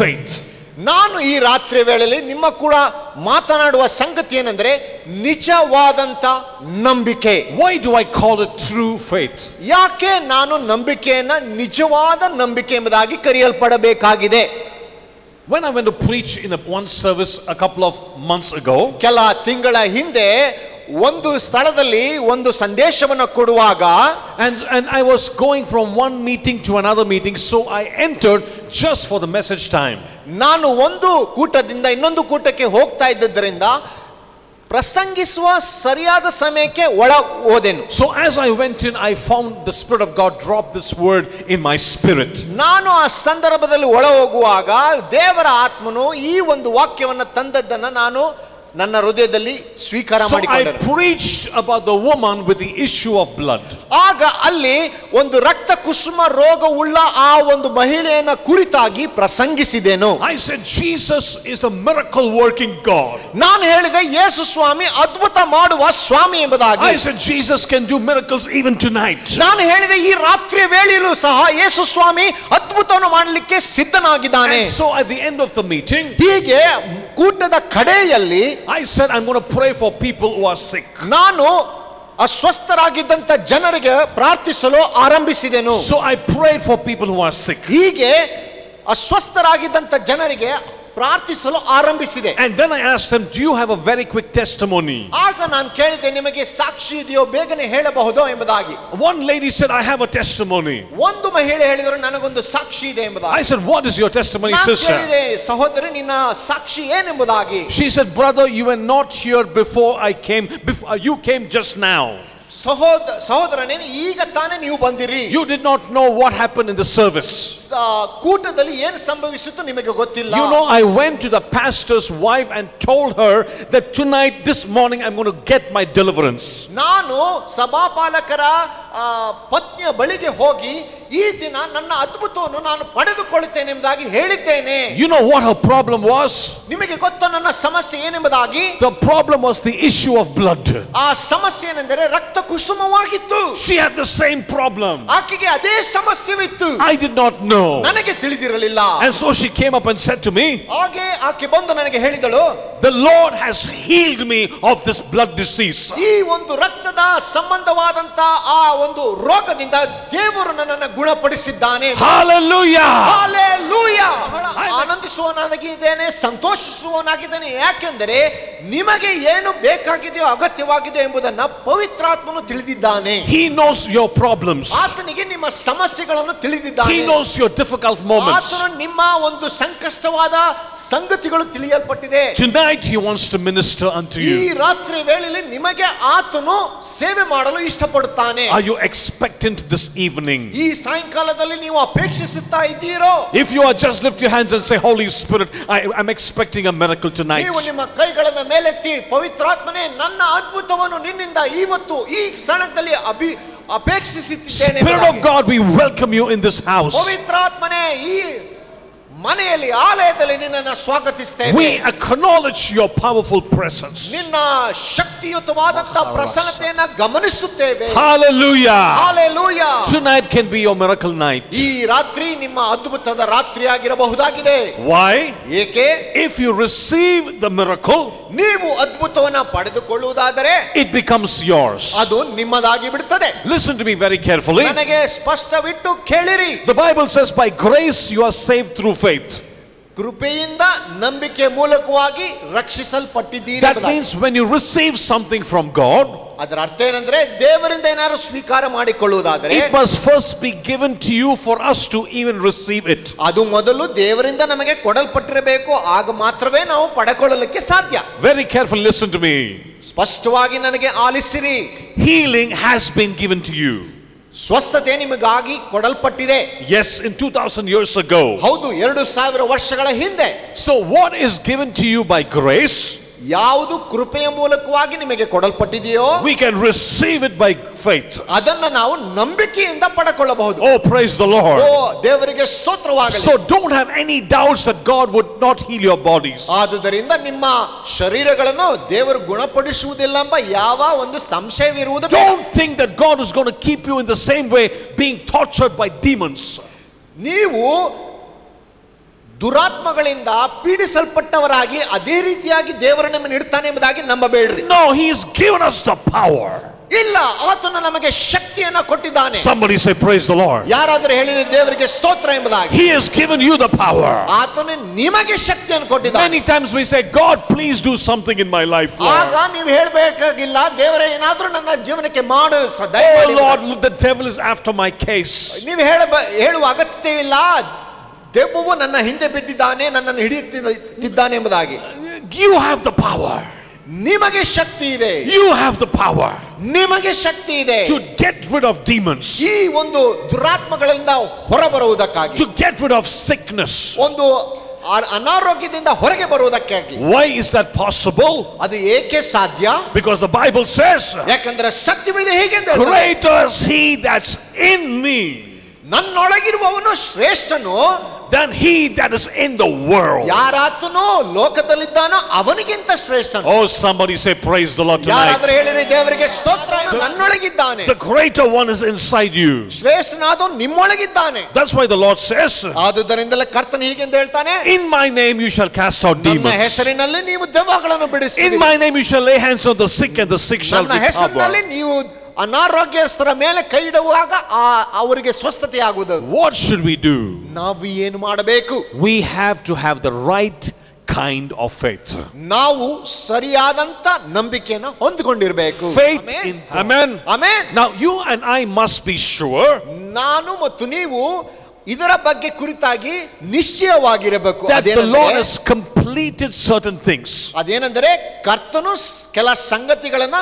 faith. ನಾನು ಈ ರಾತ್ರಿ ವೇಳೆಯಲ್ಲಿ ನಿಮ್ಮ ಕೂಡ ಮಾತನಾಡುವ ಸಂಗತಿ ಏನೆಂದರೆ ನಿಜವಾದಂತ ನಂಬಿಕೆ. Why do I call it true faith? ಯಾಕೆ ನಾನು ನಂಬಿಕೆಯನ್ನ ನಿಜವಾದ ನಂಬಿಕೆ ಎಂಬುದಾಗಿ ಕರೆಯಲ್ಪಡಬೇಕಾಗಿದೆ? When I went to preach in one service a couple of months ago, ಕೆಲ ತಿಂಗಳ ಹಿಂದೆ ಒಂದು ಸ್ಥಳದಲ್ಲಿ ಒಂದು ಸಂದೇಶವನ್ನು ಕೊಡುವಾಗ, and I was going from one meeting to another meeting, so I entered just for the message time. ನಾನು ಒಂದು ಕೂಟದಿಂದ ಇನ್ನೊಂದು ಕೂಟಕ್ಕೆ ಹೋಗ್ತಾ ಇದ್ದದ್ದರಿಂದ ಪ್ರಸಂಗಿಸುವ ಸರಿಯಾದ ಸಮಯಕ್ಕೆ ಒಳ ಹೋದೆನು. So as I went in, I found the Spirit of God drop this word in my spirit. ನಾನು ಆ ಸಂದರ್ಭದಲ್ಲಿ ಒಳ ಹೋಗುವಾಗ ದೇವರ ಆತ್ಮನು ಈ ಒಂದು ವಾಕ್ಯವನ್ನು ತಂದದ್ದನ್ನು ನಾನು ನನ್ನ ಹೃದಯದಲ್ಲಿ ಸ್ವೀಕಾರ ಮಾಡಿಕೊಂಡೆ. So I preached about the woman with the issue of blood. ಆಗ ಅಲ್ಲಿ ಒಂದು ರಕ್ತ ಕುಸುಮ ರೋಗವುಳ್ಳ ಆ ಒಂದು ಮಹಿಳೆಯನ್ನ ಕುರಿತಾಗಿ ಪ್ರಸಂಗಿಸಿದೆನು. I said Jesus is a miracle working God. ನಾನು ಹೇಳಿದೆ ಯೇಸು ಸ್ವಾಮಿ ಅದ್ಭುತ ಮಾಡುವ ಸ್ವಾಮಿ ಎಂಬುದಾಗಿ. I said Jesus can do miracles even tonight. ನಾನು ಹೇಳಿದೆ ಈ ರಾತ್ರಿ ವೇಳೆಯಲ್ಲೂ ಸಹ ಯೇಸು ಸ್ವಾಮಿ ಅದ್ಭುತವನ್ನು ಮಾಡಲಿಕ್ಕೆ ಸಿದ್ಧನಾಗಿದ್ದಾನೆ. And so at the end of the meeting, ಹೀಗೆ ಕೂಟದ ಕಡೆಯಲ್ಲಿ I said I'm going to pray for people who are sick. ನಾನು ಅಸ್ವಸ್ಥರಾಗಿದ್ದಂತ ಜನರಿಗೆ ಪ್ರಾರ್ಥಿಸಲು ಆರಂಭಿಸಿದೆನು. So I prayed for people who are sick. ಹೀಗೆ ಅಸ್ವಸ್ಥರಾಗಿದ್ದಂತ ಜನರಿಗೆ ಪ್ರಾರ್ಥಿಸಲು ಆರಂಭಿಸಿದೆ. And then I asked them, do you have a very quick testimony? ಆಗ ನಾನು ಕೇಳಿದೆ, ನಿಮಗೆ ಸಾಕ್ಷಿ ಇದೆಯೋ, ಬೇಗನೆ ಹೇಳಬಹುದೋ ಎಂಬುದಾಗಿ. One lady said, I have a testimony. ಒಂದು ಮಹಿಳೆ ಹೇಳಿದರು, ನನಗೊಂದು ಸಾಕ್ಷಿ ಇದೆ ಎಂಬುದಾಗಿ. I said, what is your testimony, ನಾನು sister? ಕೇಳಿದೆ, ಸಹೋದರಿ ನಿನ್ನ ಸಾಕ್ಷಿ ಏನೆಂಬುದಾಗಿ. She said, brother, you were not here before I came. You came just now. ಸಹೋದರನೇ, ಈಗ ತಾನೇ ನೀವು ಬಂದಿರಿ. You did not know what happened in the service. ಕೂಟದಲ್ಲಿ ಏನು ಸಂಭವಿಸಿತು ನಿಮಗೆ ಗೊತ್ತಿಲ್ಲ. You know, I went to the pastor's wife and told her that tonight, this morning, I'm going to get my deliverance. ನಾನು ಸಭಾಪಾಲಕರ ಪತ್ನಿಯ ಬಳಿಗೆ ಹೋಗಿ ಈ ದಿನ ನನ್ನ ಅದ್ಭುತವನ್ನು ನಾನು ಪಡೆದುಕೊಳ್ಳುತ್ತೇನೆ ಎಂಬುದಾಗಿ ಹೇಳಿದ್ದೇನೆ. You know what her problem was? ನಿಮಗೆ ಗೊತ್ತಾ ನನ್ನ ಸಮಸ್ಯೆ ಏನೆಂಬುದಾಗಿ? The problem was the issue of blood. ಆ ಸಮಸ್ಯೆ ಏನೆಂದರೆ ರಕ್ತ ಕುಸುಮವಾಗಿತ್ತು. She had the same problem. ಆಕೆಗೆ ಅದೇ ಸಮಸ್ಯೆವಿತ್ತು. I did not know. ನನಗೆ ತಿಳಿದಿರಲಿಲ್ಲ. And so she came up and said to me, ಹಾಗೆ ಆಕೆ ಬಂದು ನನಗೆ ಹೇಳಿದಳು, the Lord has healed me of this blood disease. ಈ ಒಂದು ರಕ್ತದ ಸಂಬಂಧವಾದಂತ ಆ ಒಂದು ರೋಗದಿಂದ ದೇವರು ನನ್ನನ್ನು ಗುಣಪಡಿಸಿದ್ದಾನೆ. Hallelujah. Hallelujah. ಆನಂದಿಸುವವನಾಗಿದ್ದೇನೆ, ಸಂತೋಷಿಸುವವನಾಗಿದ್ದೇನೆ. ಯಾಕೆಂದರೆ ನಿಮಗೆ ಏನು ಬೇಕಾಗಿದೆಯೋ ಅಗತ್ಯವಾಗಿದೆಯೋ ಎಂಬುದನ್ನು ಪವಿತ್ರಾತ್ಮನು ತಿಳಿದಿದ್ದಾನೆ. He knows your problems. ಆತನಿಗೆ ನಿಮ್ಮ ಸಮಸ್ಯೆಗಳನ್ನು ತಿಳಿದಿದ್ದಾನೆ. He knows your difficult moments. ಆತನು ನಿಮ್ಮ ಒಂದು ಸಂಕಷ್ಟವಾದ ಸಂಗತಿಗಳು ತಿಳಿಯಲ್ಪಟ್ಟಿದೆ. Tonight he wants to minister unto ಈ you. ರಾತ್ರಿ ವೇಳೆಯಲ್ಲಿ ನಿಮಗೆ ಆತನು ಸೇವೆ ಮಾಡಲು ಇಷ್ಟಪಡುತ್ತಾನೆ. Are you expectant this evening? ಈ ಸಾಯಂಕಾಲದಲ್ಲಿ ನೀವು ಅಪೇಕ್ಷಿಸುತ್ತಾ ಇದ್ದೀರೋ? If you are, just lift your hands and say, Holy Spirit, I'm expecting a miracle tonight. ನೀವು ನಿಮ್ಮ ಕೈಗಳನ್ನು ಮೇಲೆತ್ತಿ, ಪವಿತ್ರಾತ್ಮನೇ, ನನ್ನ ಅದ್ಭುತವನ್ನು ನಿನ್ನಿಂದ ಇವತ್ತು ಈ ಕ್ಷಣದಲ್ಲಿ ಅಪೇಕ್ಷಿಸುತ್ತಿದ್ದೇನೆ. Spirit of God, we welcome you in this house. ಪವಿತ್ರಾತ್ಮನೇ, ಈ ಮನೆಯಲ್ಲಿ ಆಲಯದಲ್ಲಿ ನಿನ್ನನ್ನು ಸ್ವಾಗತಿಸುತ್ತೇವೆ. We acknowledge your powerful presence. ನಿನ್ನ ಶಕ್ತಿಯುತವಾದಂತ ಪ್ರಸನ್ನತೆಯನ್ನು ಗಮನಿಸುತ್ತೇವೆ. Hallelujah. Hallelujah. Tonight can be your miracle night. ಈ ರಾತ್ರಿ ನಿಮ್ಮ ಅದ್ಭುತದ ರಾತ್ರಿಯಾಗಿರಬಹುದಾಗಿದೆ. Why? ಏಕೆ? If you receive the miracle, ನೀವು ಅದ್ಭುತವನ್ನು ಪಡೆದುಕೊಳ್ಳುವುದಾದರೆ it becomes yours. ಅದು ನಿಮ್ಮದಾಗಿ ಬಿಡುತ್ತದೆ. Listen to me very carefully. ನನಗೆ ಸ್ಪಷ್ಟವಿಟ್ಟು ಕೇಳಿರಿ. The Bible says, by grace you are saved through faith. ಕೃಪೆಯಿಂದ ನಂಬಿಕೆ ಮೂಲಕವಾಗಿ ರಕ್ಷಿಸಲ್ಪಟ್ಟಿದ್ದೀರಿ. That means when you receive something from God, ಅದರ ಅರ್ಥ ಏನಂದ್ರೆ ದೇವರಿಂದ ಏನಾದರೂ ಸ್ವೀಕಾರ ಮಾಡಿಕೊಳ್ಳುವುದಾದರೆ it must first be given to you for us to even receive it. ಅದು ಮೊದಲು ದೇವರಿಂದ ನಮಗೆ ಕೊಡಲ್ಪಟ್ಟಿರಬೇಕು, ಆಗ ಮಾತ್ರವೇ ನಾವು ಪಡೆಕೊಳ್ಳಲಿಕ್ಕೆ ಸಾಧ್ಯ. Very carefully listen to me. ಸ್ಪಷ್ಟವಾಗಿ ನನಗೆ ಆಲಿಸಿರಿ. Healing has been given to you. ಸ್ವಸ್ಥತೆ ನಿಮಗಾಗಿ ಕೊಡಲ್ಪಟ್ಟಿದೆ. Yes, in 2000 years ago. ಹೌದು, 2000 ವರ್ಷಗಳ ಹಿಂದೆ. So what is given to you by grace? ಯಾವುದು ಕೃಪೆಯ ಮೂಲಕವಾಗಿ ನಿಮಗೆ ಕೊಡಲ್ಪಟ್ಟಿದೆಯೋ we can receive it by faith. ಅದನ್ನ ನಾವು ನಂಬಿಕೆಯಿಂದ ಪಡೆಕೊಳ್ಳಬಹುದು. Oh, praise the Lord. ಓ ದೇವರಿಗೆ ಸ್ತೋತ್ರವಾಗಲಿ. So don't have any doubts that God would not heal your bodies. ಆದುದರಿಂದ ನಿಮ್ಮ ಶರೀರಗಳನ್ನು ದೇವರು ಗುಣಪಡಿಸುವುದಿಲ್ಲ ಎಂಬ ಯಾವ ಒಂದು ಸಂಶಯವಿರುವುದು ಬೇಡ. Don't think that God is going to keep you in the same way being tortured by demons. ನೀವು ದುರಾತ್ಮಗಳಿಂದ ಪೀಡಿಸಲ್ಪಟ್ಟವರಾಗಿ ಅದೇ ರೀತಿಯಾಗಿ ದೇವರು ನಮ್ಮನ್ನು ಇಡ್ತಾನೆ ಎಂಬುದಾಗಿ ನಂಬಬೇಡ್ರಿ. No, he has given us the power. ಇಲ್ಲ, ಆತನು ನಮಗೆ ಶಕ್ತಿಯನ್ನ ಕೊಟ್ಟಿದ್ದಾನೆ. Somebody say praise the Lord. ಯಾರಾದರೂ ಹೇಳಿದ್ರೆ ದೇವರಿಗೆ ಸ್ತೋತ್ರ ಎಂಬುದಾಗಿ. He has given you the power. ಆತನು ನಿಮಗೆ ಶಕ್ತಿಯನ್ನು ಕೊಟ್ಟಿದ್ದಾನೆ. Many times we say, God, please do something in my life, Lord. ಆಗ ನೀವು ಹೇಳಬೇಕಾಗಿಲ್ಲ, ದೇವರೇ ಏನಾದರೂ ನನ್ನ ಜೀವನಕ್ಕೆ ಮಾಡು. Oh Lord, the devil is after my case. ನೀವು ಹೇಳುವ ಅಗತ್ಯವಿಲ್ಲ, ದೆವ್ವವು ನನ್ನ ಹಿಂದೆ ಬಿದ್ದಿದ್ದಾನೆ, ನನ್ನನ್ನು ಹಿಡಿಯುತ್ತಿದ್ದಾನೆ ಎಂಬುದಾಗಿ. You have the power. ನಿಮಗೆ ಶಕ್ತಿ ಇದೆ. You have the power. ನಿಮಗೆ ಶಕ್ತಿ ಇದೆ to get rid of demons. ಈ ಒಂದು ದುರಾತ್ಮಗಳಿಂದ ಹೊರಬರುವುದಕ್ಕಾಗಿ. To get rid of sickness. ಒಂದು ಅನಾರೋಗ್ಯದಿಂದ ಹೊರಗೆ ಬರುವುದಕ್ಕಾಗಿ. Why is that possible? ಅದು ಏಕೆ ಸಾಧ್ಯ? Because the Bible says, ಯಾಕಂದ್ರೆ ಸತ್ಯವಿದೆ ಹೀಗೆಂದು ಹೇಳ್ತದೆ, greater is he that's in me, ನನ್ನೊಳಗಿರುವವನು ಶ್ರೇಷ್ಠನು, than he that is in the world. ಯಾರಾತನು ಲೋಕದಲ್ಲಿದ್ದಾನೋ ಅವನಿಗಿಂತ ಶ್ರೇಷ್ಠನು. Oh, somebody say praise the Lord tonight. ಯಾರಾದರೂ ಹೇಳಿರಿ ದೇವರಿಗೆ ಸ್ತೋತ್ರ, ನನ್ನೊಳಗಿದ್ದಾನೆ. The greater one is inside you. ಶ್ರೇಷ್ಠನಾದವನು ನಿಮ್ಮೊಳಗಿದ್ದಾನೆ. That's why the Lord says, ಆದುದರಿಂದಲೇ ಕರ್ತನು ಹೀಗೆಂದು ಹೇಳ್ತಾನೆ, in my name you shall cast out demons. ನನ್ನ ಹೆಸರಿನಲ್ಲಿ ನೀವು ದೆವ್ವಗಳನ್ನು ಬಿಡಿಸಿರಿ. In my name you shall lay hands on the sick and the sick shall ನನ್ನ recover. ಹೆಸರಿನಲ್ಲಿ ನೀವು ಅನಾರೋಗ್ಯಸ್ಥರ ಮೇಲೆ ಕೈ ಇಡುವಾಗ ಅವರಿಗೆ ಸ್ವಸ್ಥತೆ ಆಗುವುದು. What should we do? ನಾವು ಏನು ಮಾಡಬೇಕು? We have to have the right kind of faith. ನಾವು ಸರಿಯಾದಂತ ನಂಬಿಕೆಯನ್ನು ಹೊಂದಿಕೊಂಡಿರಬೇಕು. Faith in Amen. Amen. Now you and I must be sure. ನಾನು ಮತ್ತು ನೀವು ಇದರ ಬಗ್ಗೆ ಕುರಿತಾಗಿ ನಿಶ್ಚಯವಾಗಿರಬೇಕು. That the Lord has completed certain things. ಅದೇನೆಂದರೆ ಕರ್ತನು ಕೆಲ ಸಂಗತಿಗಳನ್ನ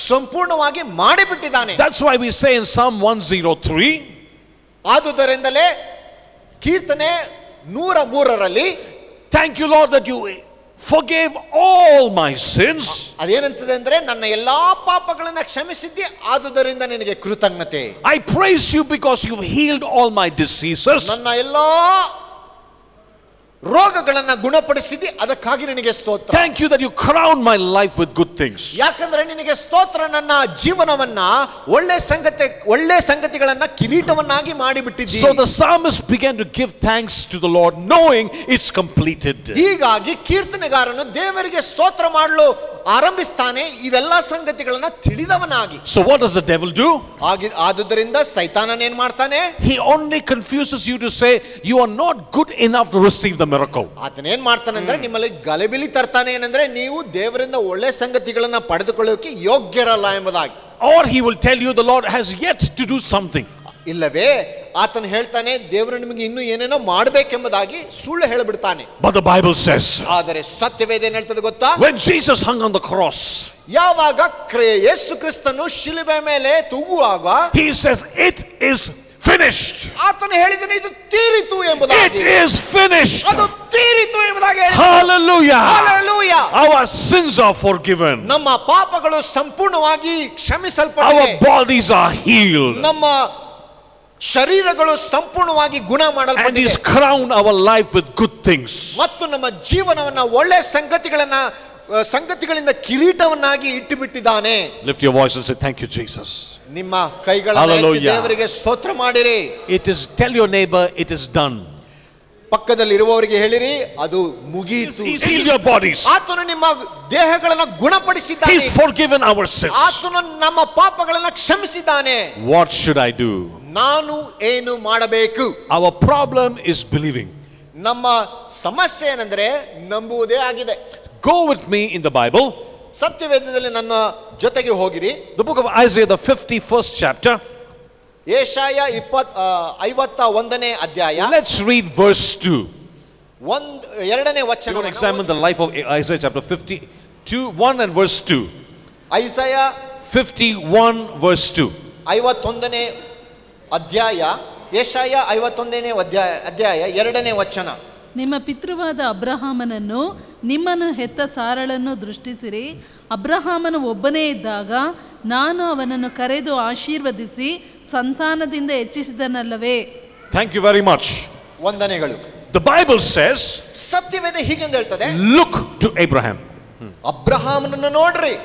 ಸಂಪೂರ್ಣವಾಗಿ ಮಾಡಿಬಿಟ್ಟಿದ್ದಾನೆ. That's why we say in Psalm 103. ಆದುದರಿಂದಲೇ ಕೀರ್ತನೆ 103ರಲ್ಲಿ, thank you Lord that you forgave all my sins. ಅದೇನಂತದೆ ಅಂದ್ರೆ, ನನ್ನ ಎಲ್ಲಾ ಪಾಪಗಳನ್ನ ಕ್ಷಮಿಸಿದ್ದಿ, ಆದುದರಿಂದ ನಿನಗೆ ಕೃತಜ್ಞತೆ. I praise you because you've healed all my diseases. ನನ್ನ ಎಲ್ಲಾ ರೋಗಗಳನ್ನ ಗುಣಪಡಿಸಿದಿ, ಅದಕ್ಕಾಗಿ ನಿನಗೆ ಸ್ತೋತ್ರ. Thank you that you crown my life with good things. ಯಾಕಂದ್ರೆ ನಿನಗೆ ಸ್ತೋತ್ರ, ನನ್ನ ಜೀವನವನ್ನ ಒಳ್ಳೆ ಸಂಗತಿಗಳನ್ನ ಕಿರೀಟವನ್ನಾಗಿ ಮಾಡಿಬಿಟ್ಟಿದ್ದೀ. So the psalmist began to give thanks to the Lord knowing it's completed. ಹೀಗಾಗಿ ಕೀರ್ತನೆಗಾರನು ದೇವರಿಗೆ ಸ್ತೋತ್ರ ಮಾಡಲು ಆರಂಭಿಸ್ತಾನೆ, ಇವೆಲ್ಲ ಸಂಗತಿಗಳನ್ನ ತಿಳಿದವನಾಗಿ. So what does the devil do? ಆದುದರಿಂದ ಸೈತಾನನ ಏನ್ ಮಾಡ್ತಾನೆ? He only confuses you to say you are not good enough to receive the miracle. ಆತನ ಏನ್ ಮಾಡ್ತಾನೆ ಅಂದ್ರೆ, ನಿಮ್ಮಲ್ಲಿ ಗಲಿಬಿಲಿ ತರ್ತಾನೆ. ಏನಂದ್ರೆ, ನೀವು ದೇವರಿಂದ ಒಳ್ಳೆ ಸಂಗತಿಗಳನ್ನ ಪಡೆದುಕೊಳ್ಳೋಕೆ ಯೋಗ್ಯರಲ್ಲ ಎಂಬುದಾಗಿ. Or he will tell you the Lord has yet to do something. ಇಲ್ಲವೇ ಆತನು ಹೇಳ್ತಾನೆ, ದೇವರು ನಿಮಗೆ ಇನ್ನೂ ಏನೇನೋ ಮಾಡಬೇಕೆಂಬುದಾಗಿ ಸುಳ್ಳು ಹೇಳಿಬಿಡ್ತಾನೆ. But the Bible says, ಆದರೆ ಸತ್ಯವೇದ ಏನ್ ಹೇಳ್ತದೆ ಗೊತ್ತಾ? when Jesus hung on the cross, ಯಾವಾಗ ಯೇಸು ಕ್ರಿಸ್ತನು ಶಿಲುಬೆ ಮೇಲೆ ತೂಗುವಾಗ, he says it is finished. ಆತನು ಹೇಳಿದನು, ಇದು ತೀರಿತು ಎಂಬುದಾಗಿ. It is finished. ಅದು ತೀರಿತು ಎಂಬುದಾಗಿ ಹೇಳಿದನು. Hallelujah. Hallelujah. Our sins are forgiven. ನಮ್ಮ ಪಾಪಗಳು ಸಂಪೂರ್ಣವಾಗಿ ಕ್ಷಮಿಸಲ್ಪಟ್ಟಿವೆ. Our bodies are healed. ನಮ್ಮ ಶರೀರಗಳು ಸಂಪೂರ್ಣವಾಗಿ ಗುಣ And ಮಾಡಲ್ಪಟ್ಟಿವೆ. he's crowned our life with good things. ಮತ್ತು ನಮ್ಮ ಜೀವನವನ್ನ ಒಳ್ಳೆ ಸಂಗತಿಗಳಿಂದ ಕಿರೀಟವನ್ನಾಗಿ ಇಟ್ಟು ಬಿಟ್ಟಿದ್ದಾನೆ. Lift your voice and say thank you Jesus. ನಿಮ್ಮ ಕೈಗಳನ್ನು ಎತ್ತಿ ದೇವರಿಗೆ ಸ್ತೋತ್ರ ಮಾಡಿರಿ. It is, tell your neighbor it is done. ಪಕ್ಕದಲ್ಲಿ ಇರುವವರಿಗೆ ಹೇಳಿರಿ, ಅದು ಮುಗಿಯಿತು. He's healed your bodies. ಆತನು ನಿಮ್ಮ ದೇಹಗಳನ್ನು ಗುಣಪಡಿಸಿದ್ದಾನೆ. He's forgiven our sins. ಆತನು ನಮ್ಮ ಪಾಪಗಳನ್ನು ಕ್ಷಮಿಸಿದ್ದಾನೆ. What should I do? ನಾನು ಏನು ಮಾಡಬೇಕು? Our problem is believing. ನಮ್ಮ ಸಮಸ್ಯೆ ಏನಂದ್ರೆ ನಂಬುವುದೇ ಆಗಿದೆ. Go with me in the Bible. ಸತ್ಯವೇದದಲ್ಲಿ ನನ್ನ ಜೊತೆಗೆ ಹೋಗಿರಿ. The book of Isaiah, the 51st chapter. ಯೆಶಾಯ 51ನೇ ಅಧ್ಯಾಯ. Let's read verse 2. 2ನೇ ವಚನ. We're going to examine the life of Isaiah chapter 52, 1 and verse 2. ಐಸಾಯ 51 verse 2. 51ನೇ ಅಧ್ಯಾಯ, ಯೆಶಾಯ 51ನೇ ಅಧ್ಯಾಯ 2ನೇ ವಚನ. ನಿಮ್ಮ ಪಿತೃವಾದ ಅಬ್ರಹಾಮನನ್ನು, ನಿಮ್ಮನ್ನು ಹೆತ್ತ ಸಾರಳನ್ನು ದೃಷ್ಟಿಸಿರಿ. ಅಬ್ರಹಾಮನು ಒಬ್ಬನೇ ಇದ್ದಾಗ ನಾನು ಅವನನ್ನು ಕರೆದು ಆಶೀರ್ವದಿಸಿ ಸಂತಾನದಿಂದ ಹೆಚ್ಚಿಸಿದನಲ್ಲವೇ. Thank you very much. ವಂದನೆಗಳು. The Bible says, ಸತ್ಯವೇದ ಹೀಗೆಂದು ಹೇಳ್ತದೆ, look to Abraham. ಅಬ್ರಹಾಮನನ್ನು ನೋಡ್ರಿ.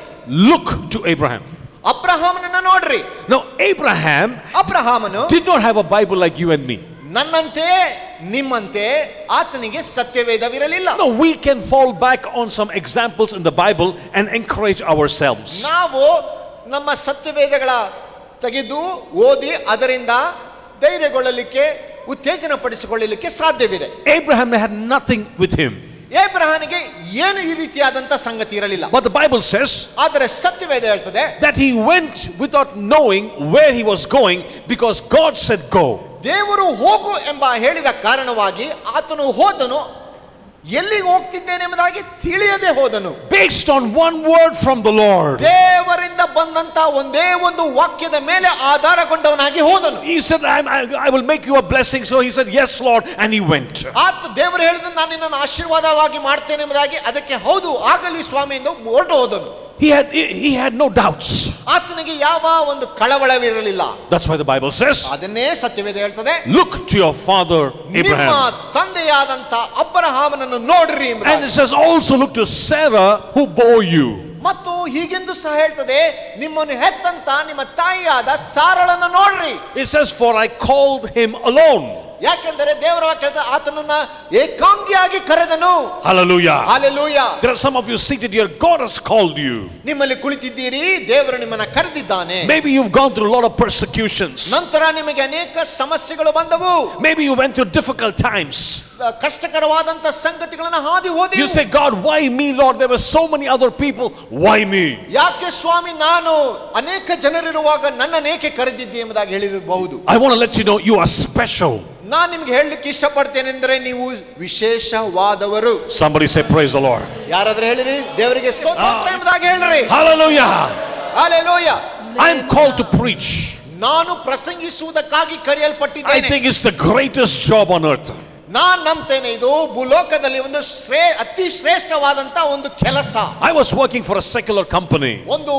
Look to Abraham. ಅಬ್ರಹಾಮನನ್ನು ನೋಡ್ರಿ. Now Abraham ಅಬ್ರಹಾಮನು did not have a Bible like you and me. ನನ್ನಂತೆ ನಿಮ್ಮಂತೆ ಆತನಿಗೆ ಸತ್ಯವೇದವಿರಲಿಲ್ಲ. No, we can fall back on some examples in the Bible and encourage ourselves. ನಾವು ನಮ್ಮ ಸತ್ಯವೇದಗಳ ತೆಗೆದು ಓದಿ ಅದರಿಂದ ಧೈರ್ಯಗೊಳ್ಳಲಿಕ್ಕೆ ಉತ್ತೇಜನ ಪಡಿಸಿಕೊಳ್ಳಲಿಕ್ಕೆ ಸಾಧ್ಯವಿದೆ. Abraham had nothing with him. ಏಬ್ರಹಾನಿಗೆ ಏನು ಈ ರೀತಿಯಾದಂತ ಸಂಗತಿ ಇರಲಿಲ್ಲ. But the Bible says ಆದರೆ ಸತ್ಯವೇದ ಹೇಳ್ತದೆ that he went without knowing where he was going because God said go. ದೇವರು ಹೋಗು ಎಂಬ ಹೇಳಿದ ಕಾರಣವಾಗಿ ಆತನು ಹೋದನು. ಎಲ್ಲಿಗೆ ಹೋಗ್ತಿದ್ದೇನೆ ಎಂಬುದಾಗಿ ತಿಳಿಯದೆ ಹೋದನು. Based on one word from the Lord. ದೇವರಿಂದ ಬಂದಂತ ಒಂದೇ ಒಂದು ವಾಕ್ಯದ ಮೇಲೆ ಆಧಾರಗೊಂಡವನಾಗಿ ಹೋದನು. He said, I will make you a blessing. So he said, yes, Lord, and he went. ಆತ ದೇವರು ಹೇಳಿದ ನಾನು ನಿನ್ನನ್ನು ಆಶೀರ್ವಾದವಾಗಿ ಮಾಡ್ತೇನೆ ಎಂಬುದಾಗಿ ಅದಕ್ಕೆ ಹೌದು ಆಗಲಿ ಸ್ವಾಮಿ ಎಂದು ಹೊರಟು ಹೋದನು. He had no doubts. ಆತನಿಗೆ ಯಾವ ಒಂದು ಕಳವಳವಿರಲಿಲ್ಲ. That's why the Bible says, ಅದನ್ನೇ ಸತ್ಯವೇದ ಹೇಳ್ತದೆ, look to your father Abraham. ನಿಮ್ಮ ತಂದೆಯಾದಂತ ಅಬ್ರಹಾಮನನ್ನು ನೋಡ್ರಿ. And it says also look to Sarah who bore you. ಮತ್ತು ಹೀಗೆಂದು ಸಹ ಹೇಳ್ತದೆ, ನಿಮ್ಮನ್ನು ಹೆತ್ತಂತ ನಿಮ್ಮ ತಾಯಿಯಾದ ಸಾರಳನ್ನು ನೋಡ್ರಿ. It says, for I called him alone. ಯಾಕೆಂದರೆ ದೇವರ ವಾಕ್ಯ ಆತನನ್ನ ಏಕಾಂಗಿಯಾಗಿ ಕರೆದನು. Hallelujah. Hallelujah. There are some of you seated here, God has called you. ನಿಮ್ಮಲ್ಲಿ ಕುಳಿತಿದ್ದೀರಿ, ದೇವರು ನಿಮ್ಮನ್ನ ಕರೆದಿದ್ದಾನೆ. Maybe you've gone through a lot of persecutions. ನಂತರ ನಿಮಗೆ ಅನೇಕ ಸಮಸ್ಯೆಗಳು ಬಂದವು. Maybe you went through difficult times. ಕಷ್ಟಕರವಾದಂತ ಸಂಗತಿಗಳನ್ನು ಹಾದಿ ಹೋದಿ. You say, God, why me, Lord? There were so many other people. Why me? ಯಾಕೆ ಸ್ವಾಮಿ ನಾನು ಅನೇಕ ಜನರಿರುವಾಗ ನನ್ನನ್ನೇಕೆ ಕರೆದಿದ್ದೆ ಎಂಬುದಾಗಿ ಹೇಳಿರಬಹುದು. I want to let you know you are special. ನಾನು ನಿಮಗೆ ಹೇಳಲಿಕ್ಕೆ ಇಷ್ಟಪಡ್ತೇನೆಂದರೆ ನೀವು ವಿಶೇಷವಾದವರು. Somebody say praise the Lord. ಯಾರಾದ್ರೂ ಹೇಳಿರಿ ದೇವರಿಗೆ ಸ್ತೋತ್ರ ಎಂಬುದಾಗಿ ಹೇಳಿರಿ. Hallelujah. Hallelujah. I am called to preach. ನಾನು ಪ್ರಸಂಗಿಸುವುದಕ್ಕಾಗಿ ಕರೆಯಲ್ಪಟ್ಟಿದ್ದೇನೆ. I think it's the greatest job on earth. ನಾನು ನಂಬ್ತೇನೆ ಇದು ಭೂಲೋಕದಲ್ಲಿ ಒಂದು ಅತಿ ಶ್ರೇಷ್ಠವಾದಂತ ಒಂದು ಕೆಲಸ. I was working for a secular company. ಒಂದು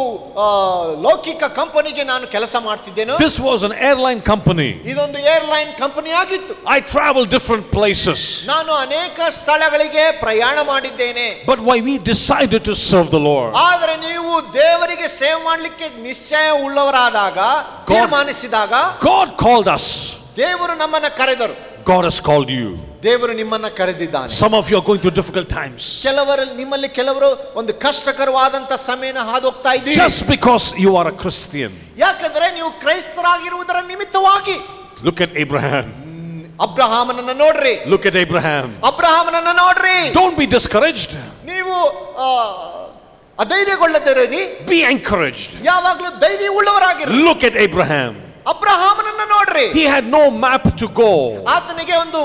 ಲೌಕಿಕ ಕಂಪನಿಗೆ ನಾನು ಕೆಲಸ ಮಾಡ್ತಿದ್ದೇನೆ. This was an airline company. ಇದೊಂದು ಏರ್ಲೈನ್ ಕಂಪನಿ ಆಗಿತ್ತು. I traveled different places. ನಾನು ಅನೇಕ ಸ್ಥಳಗಳಿಗೆ ಪ್ರಯಾಣ ಮಾಡಿದ್ದೇನೆ. But why we decided to serve the Lord. ಆದರೆ ನೀವು ದೇವರಿಗೆ ಸೇವೆ ಮಾಡಲಿಕ್ಕೆ ನಿಶ್ಚಯ ಉಳ್ಳವರಾದಾಗ, ತೀರ್ಮಾನಿಸಿದಾಗ, God called us. ದೇವರು ನಮ್ಮನ್ನ ಕರೆದರು. God has called you. ದೇವರು ನಿಮ್ಮನ್ನ ಕರೆದಿದ್ದಾನೆ. Some of you are going through difficult times. ನಿಮ್ಮಲ್ಲಿ ಕೆಲವರು ಒಂದು ಕಷ್ಟಕರವಾದಂತ ಸಮಯನ ಹಾದು ಹೋಗ್ತಾ ಇದ್ದೀರಿ. Just because you are a Christian. ಯಾಕಂದ್ರೆ ನೀವು ಕ್ರೈಸ್ತರಾಗಿರುವುದರ ನಿಮಿತ್ತವಾಗಿ. Look at Abraham. ಅಬ್ರಹಾಮನನ್ನ ನೋಡ್ರಿ. Look at Abraham. ಅಬ್ರಹಾಮನನ್ನ ನೋಡ್ರಿ. Don't be discouraged. ನೀವು ಅಧೈರ್ಯಗೊಳ್ಳದಿರಿ. Be encouraged. ಯಾವಾಗಲೂ ಧೈರ್ಯ ಉಳ್ಳವರಾಗಿರಿ. Look at Abraham. ಅಬ್ರಹಾಮನನ್ನ ನೋಡ್ರಿ. He had no map to go. ಆತನಿಗೆ ಒಂದು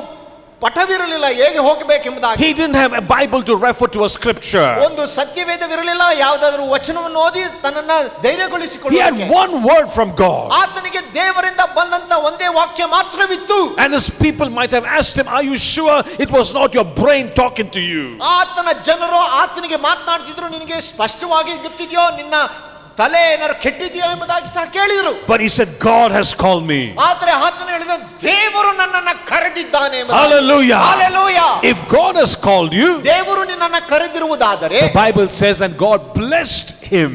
ಪಠವಿರಲಿಲ್ಲ ಹೇಗೆ ಹೋಗಬೇಕೆಂಬುದಾಗಿ. He didn't have a Bible to refer to a scripture. ಒಂದು ಸತ್ಯವೇದವಿರಲಿಲ್ಲ, ಯಾವುದಾದರೂ ವಚನವನ್ನು ಓದಿ ತನ್ನನ್ನ ಧೈರ್ಯಗೊಳಿಸಿಕೊಳ್ಳುವುದಕ್ಕೆ. He had one word from God. ಆತನಿಗೆ ದೇವರಿಂದ ಬಂದಂತ ಒಂದೇ ವಾಕ್ಯ ಮಾತ್ರವಿತ್ತು. And his people might have asked him, are you sure it was not your brain talking to you? ಆತನ ಜನರು ಆತನಿಗೆ ಮಾತನಾಡ್ತಿದ್ರು, ನಿನಗೆ ಸ್ಪಷ್ಟವಾಗಿ ಗೊತ್ತಿದೆಯೋ, ನಿನ್ನ ತಲೆ ಏನಾರು ಕೆಟ್ಟಿದೆಯೋ ಎಂಬುದಾಗಿ ಸಹ ಕೇಳಿದರು. But he said, God has called me. ಆದರೆ ಆತನು ಹೇಳಿದ, ದೇವರು ನನ್ನನ್ನ ಕರೆದಿದ್ದಾನೆ. Hallelujah. Hallelujah. If God has called you, ದೇವರು ನಿನ್ನನ್ನ ಕರೆದಿರುವುದಾದರೆ, the Bible says, and God blessed him.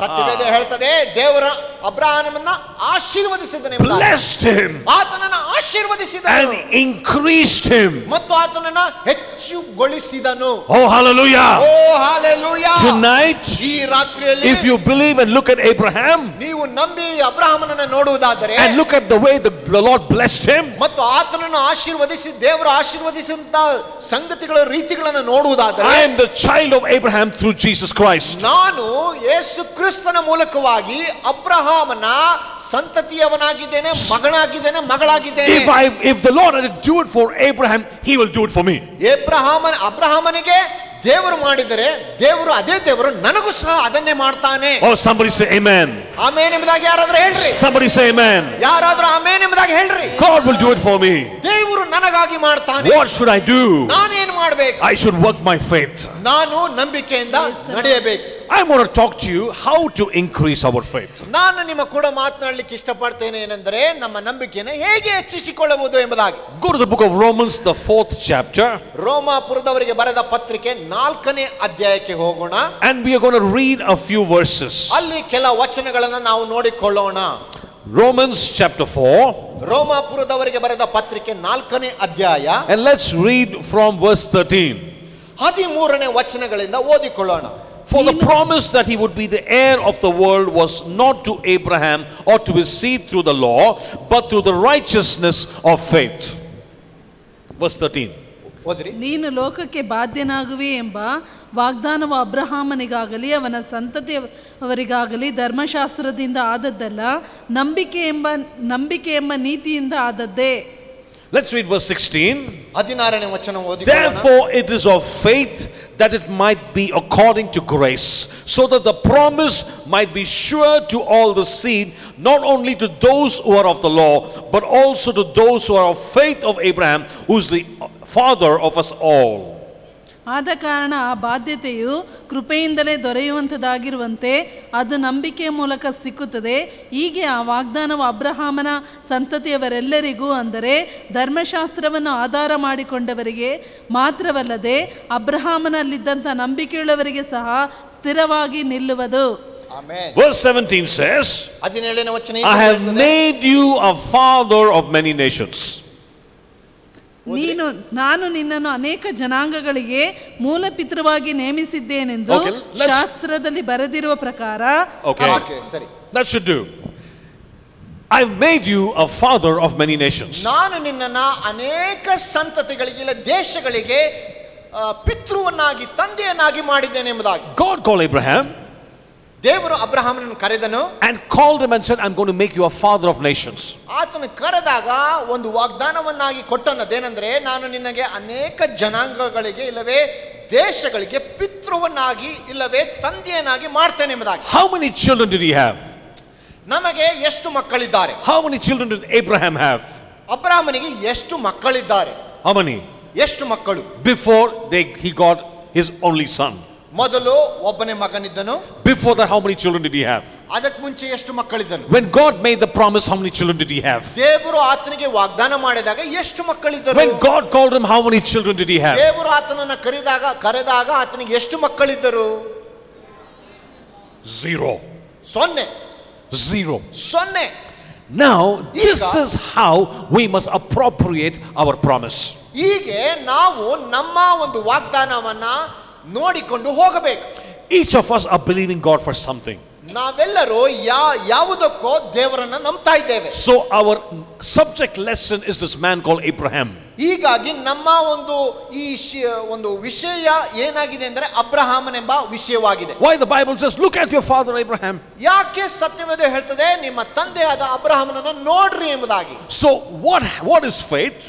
ಸತ್ಯವೇದ ಹೇಳ್ತದೆ, ದೇವರ ಅಬ್ರಹಾಮನನ್ನ ಆಶೀರ್ವದಿಸಿದನು. Blessed him. ಆತನನ್ನ ಆಶೀರ್ವದಿಸಿದನು. And increased him. ಮತ್ತು ಆತನನ್ನ ಹೆಚ್ಚುಗೊಳಿಸಿದನು. Oh, hallelujah. Oh, hallelujah. Tonight, ಈ ರಾತ್ರಿಯಲ್ಲಿ if you believe and look at Abraham, ನೀವು ನಂಬಿ ಅಬ್ರಹಾಮನನ್ನ ನೋಡುವುದಾದರೆ, and look at the way the Lord blessed him, ಮತ್ತು ಆತನನ್ನು ಆಶೀರ್ವದಿಸಿ ದೇವರು ಆಶೀರ್ವದಿಸಿದಂತ ಸಂಗತಿಗಳ ರೀತಿಗಳನ್ನು ನೋಡುವುದಾದರೆ, I am the child of Abraham through Jesus Christ. ನಾನು ಯೇಸು ಕ್ರಿಸ್ತನ ಮೂಲಕವಾಗಿ ಅಬ್ರಹಾಮನ ಸಂತತಿಯವನಾಗಿದ್ದೇನೆ, ಮಗನಾಗಿದ್ದೇನೆ, ಮಗಳಾಗಿದ್ದೇನೆ. If the Lord had to do it for Abraham, he will do it for me. ಅಬ್ರಹಾಮನಿಗೆ ದೇವರು ಮಾಡಿದರೆ ದೇವರು ಅದೇ ದೇವರು ನನಗೂ ಸಹ ಅದನ್ನೇ ಮಾಡ್ತಾನೆ. Oh, somebody say amen. Amen ಎಂಬುದಾಗಿ ಯಾರಾದ್ರೂ ಹೇಳ್ರಿ. Somebody say amen. ಯಾರಾದ್ರೂ ಆಮೆನ್ ಎಂಬುದಾಗಿ ಹೇಳ್ರಿ. God will do it for me. ದೇವರು ನನಗಾಗಿ ಮಾಡ್ತಾನೆ. What should I do? ನಾನೇನು ಮಾಡಬೇಕು? I should work my faith. ನಾನು ನಂಬಿಕೆಯಿಂದ ನಡೆಯಬೇಕು. I want to talk to you how to increase our faith. ನಾನು ನಿಮ್ಮ ಕೂಡ ಮಾತನಾಡಲಿಕ್ಕೆ ಇಷ್ಟಪಡ್ತೇನೆ ಏನೆಂದರೆ ನಮ್ಮ ನಂಬಿಕೆಯನ್ನು ಹೇಗೆ ಹೆಚ್ಚಿಸಿಕೊಳ್ಳಬಹುದು ಎಂಬುದಾಗಿ. Go to the book of Romans, the 4th chapter. ರೋಮಾಪುರದವರಿಗೆ ಬರೆದ ಪತ್ರಿಕೆ 4ನೇ ಅಧ್ಯಾಯಕ್ಕೆ ಹೋಗೋಣ. And we are going to read a few verses. ಅಲ್ಲಿ ಕೆಲ ವಚನಗಳನ್ನು ನಾವು ನೋಡಿಕೊಳ್ಳೋಣ. Romans chapter 4. ರೋಮಾಪುರದವರಿಗೆ ಬರೆದ ಪತ್ರಿಕೆ 4ನೇ ಅಧ್ಯಾಯ. And let's read from verse 13. 13ನೇ ವಚನಗಳಿಂದ ಓದಿಕೊಳ್ಳೋಣ. For the promise that he would be the heir of the world was not to Abraham or to his seed through the law, but through the righteousness of faith. Verse 13. ಓದ್ರಿ. ನೀನು ಲೋಕಕ್ಕೆ ಬಾಧ್ಯನಾಗುವೆ ಎಂಬ ವಾಗ್ದಾನವು ಅಬ್ರಹಾಮನಿಗಾಗಲಿ ಅವನ ಸಂತತಿಯವರಿಗಾಗಲಿ ಧರ್ಮಶಾಸ್ತ್ರದಿಂದ ಆದದ್ದಲ್ಲ, ನಂಬಿಕೆ ಎಂಬ ನೀತಿಯಿಂದ ಆದದ್ದೇ. Let's read verse 16. 16ನೇ ವಚನ ಓದಿಕೊಳ್ಳೋಣ. Therefore it is of faith that it might be according to grace, so that the promise might be sure to all the seed, not only to those who are of the law, but also to those who are of faith of Abraham, who is the father of us all. ಆದ ಕಾರಣ ಆ ಬಾಧ್ಯತೆಯು ಕೃಪೆಯಿಂದಲೇ ದೊರೆಯುವಂಥದ್ದಾಗಿರುವಂತೆ ಅದು ನಂಬಿಕೆಯ ಮೂಲಕ ಸಿಕ್ಕುತ್ತದೆ. ಹೀಗೆ ಆ ವಾಗ್ದಾನವು ಅಬ್ರಹಾಮನ ಸಂತತಿಯವರೆಲ್ಲರಿಗೂ, ಅಂದರೆ ಧರ್ಮಶಾಸ್ತ್ರವನ್ನು ಆಧಾರ ಮಾಡಿಕೊಂಡವರಿಗೆ ಮಾತ್ರವಲ್ಲದೆ ಅಬ್ರಹಾಮನಲ್ಲಿದ್ದಂಥ ನಂಬಿಕೆಯುಳ್ಳವರಿಗೆ ಸಹ ಸ್ಥಿರವಾಗಿ ನಿಲ್ಲುವುದು. Verse 17 says, 17ನೇ ವಚನ, I have made you a father of many nations. ನಾನು ನಿನ್ನನ್ನು ಅನೇಕ ಜನಾಂಗಗಳಿಗೆ ಮೂಲ ಪಿತೃವಾಗಿ ನೇಮಿಸಿದ್ದೇನೆಂದು ಶಾಸ್ತ್ರದಲ್ಲಿ ಬರೆದಿರುವ ಪ್ರಕಾರ. ಸರಿ, that should do. I've made you a father of many nations. ನಾನು ನಿನ್ನನ್ನು ಅನೇಕ ಸಂತತಿಗಳಿಗೆ ಇಲ್ಲ ದೇಶಗಳಿಗೆ ಪಿತೃವನ್ನಾಗಿ ತಂದೆಯನ್ನಾಗಿ ಮಾಡಿದ್ದೇನೆ ಎಂಬುದಾಗಿ. God called Abraham, ದೇವರು ಅಬ್ರಹಾಮನನ್ನು ಕರೆದನು, and called him and said, I'm going to make you a father of nations. ಆತನು ಕರೆದಾಗ ಒಂದು ವಾಗ್ದಾನವನ್ನಾಗಿ ಕೊಟ್ಟನದೇನೆಂದ್ರೆ, ನಾನು ನಿನಗೆ ಅನೇಕ ಜನಾಂಗಗಳಿಗೆ ಇಲ್ಲವೇ ದೇಶಗಳಿಗೆ ಪಿತೃವನ್ನಾಗಿ ಇಲ್ಲವೇ ತಂದೆಯನ್ನಾಗಿ ಮಾಡ್ತೇನೆ ಎಂಬುದಾಗಿ. How many children did he have? ನಮಗೆ ಎಷ್ಟು ಮಕ್ಕಳಿದ್ದಾರೆ? How many children did Abraham have? ಅಬ್ರಹಾಮನಿಗೆ ಎಷ್ಟು ಮಕ್ಕಳಿದ್ದಾರೆ? How many? ಎಷ್ಟು ಮಕ್ಕಳು? Before he got his only son. ಮೊದಲು ಒಬ್ಬನೇ ಮಗನಿದ್ದನು. Before that, how many children did he have? ಅದಕ್ಕೆ ಮುಂಚೆ ಎಷ್ಟು ಮಕ್ಕಳಿದ್ದನು? When God made the promise, how many children did he have? ದೇವರು ಆತನಿಗೆ ವಾಗ್ದಾನ ಮಾಡಿದಾಗ ಎಷ್ಟು ಮಕ್ಕಳಿದ್ದರು? When God called him, how many children did he have? ದೇವರು ಆತನನ್ನು ಕರೆದಾಗ ಆತನಿಗೆ ಎಷ್ಟು ಮಕ್ಕಳಿದ್ದರು? 0. ಸೊನ್ನೆ. Now, this is how we must appropriate our promise. ಹೀಗೆ ನಾವು ನಮ್ಮ ಒಂದು ವಾಗ್ದಾನವನ್ನ ನೋಡಿಕೊಂಡು ಹೋಗಬೇಕು. Each of us are believing God for something. ನಾವೆಲ್ಲರೂ ಯಾವುದಕ್ಕೋ ದೇವರನ್ನ ನಂಬ್ತಾ ಇದ್ದೇವೆ. So our subject lesson is this man called Abraham. ಹೀಗಾಗಿ ನಮ್ಮ ಒಂದು ವಿಷಯ ಏನಾಗಿದೆ ಅಂದರೆ ಅಬ್ರಹಾಮನೆಂಬ ವಿಷಯವಾಗಿದೆ. Why the Bible says, look at your father Abraham. ಯಾಕೆ ಸತ್ಯವೇದ ಹೇಳ್ತದೆ ನಿಮ್ಮ ತಂದೆಯಾದ ಅಬ್ರಹಾಮನನ್ನು ನೋಡ್ರಿ ಎಂಬುದಾಗಿ. So what is faith?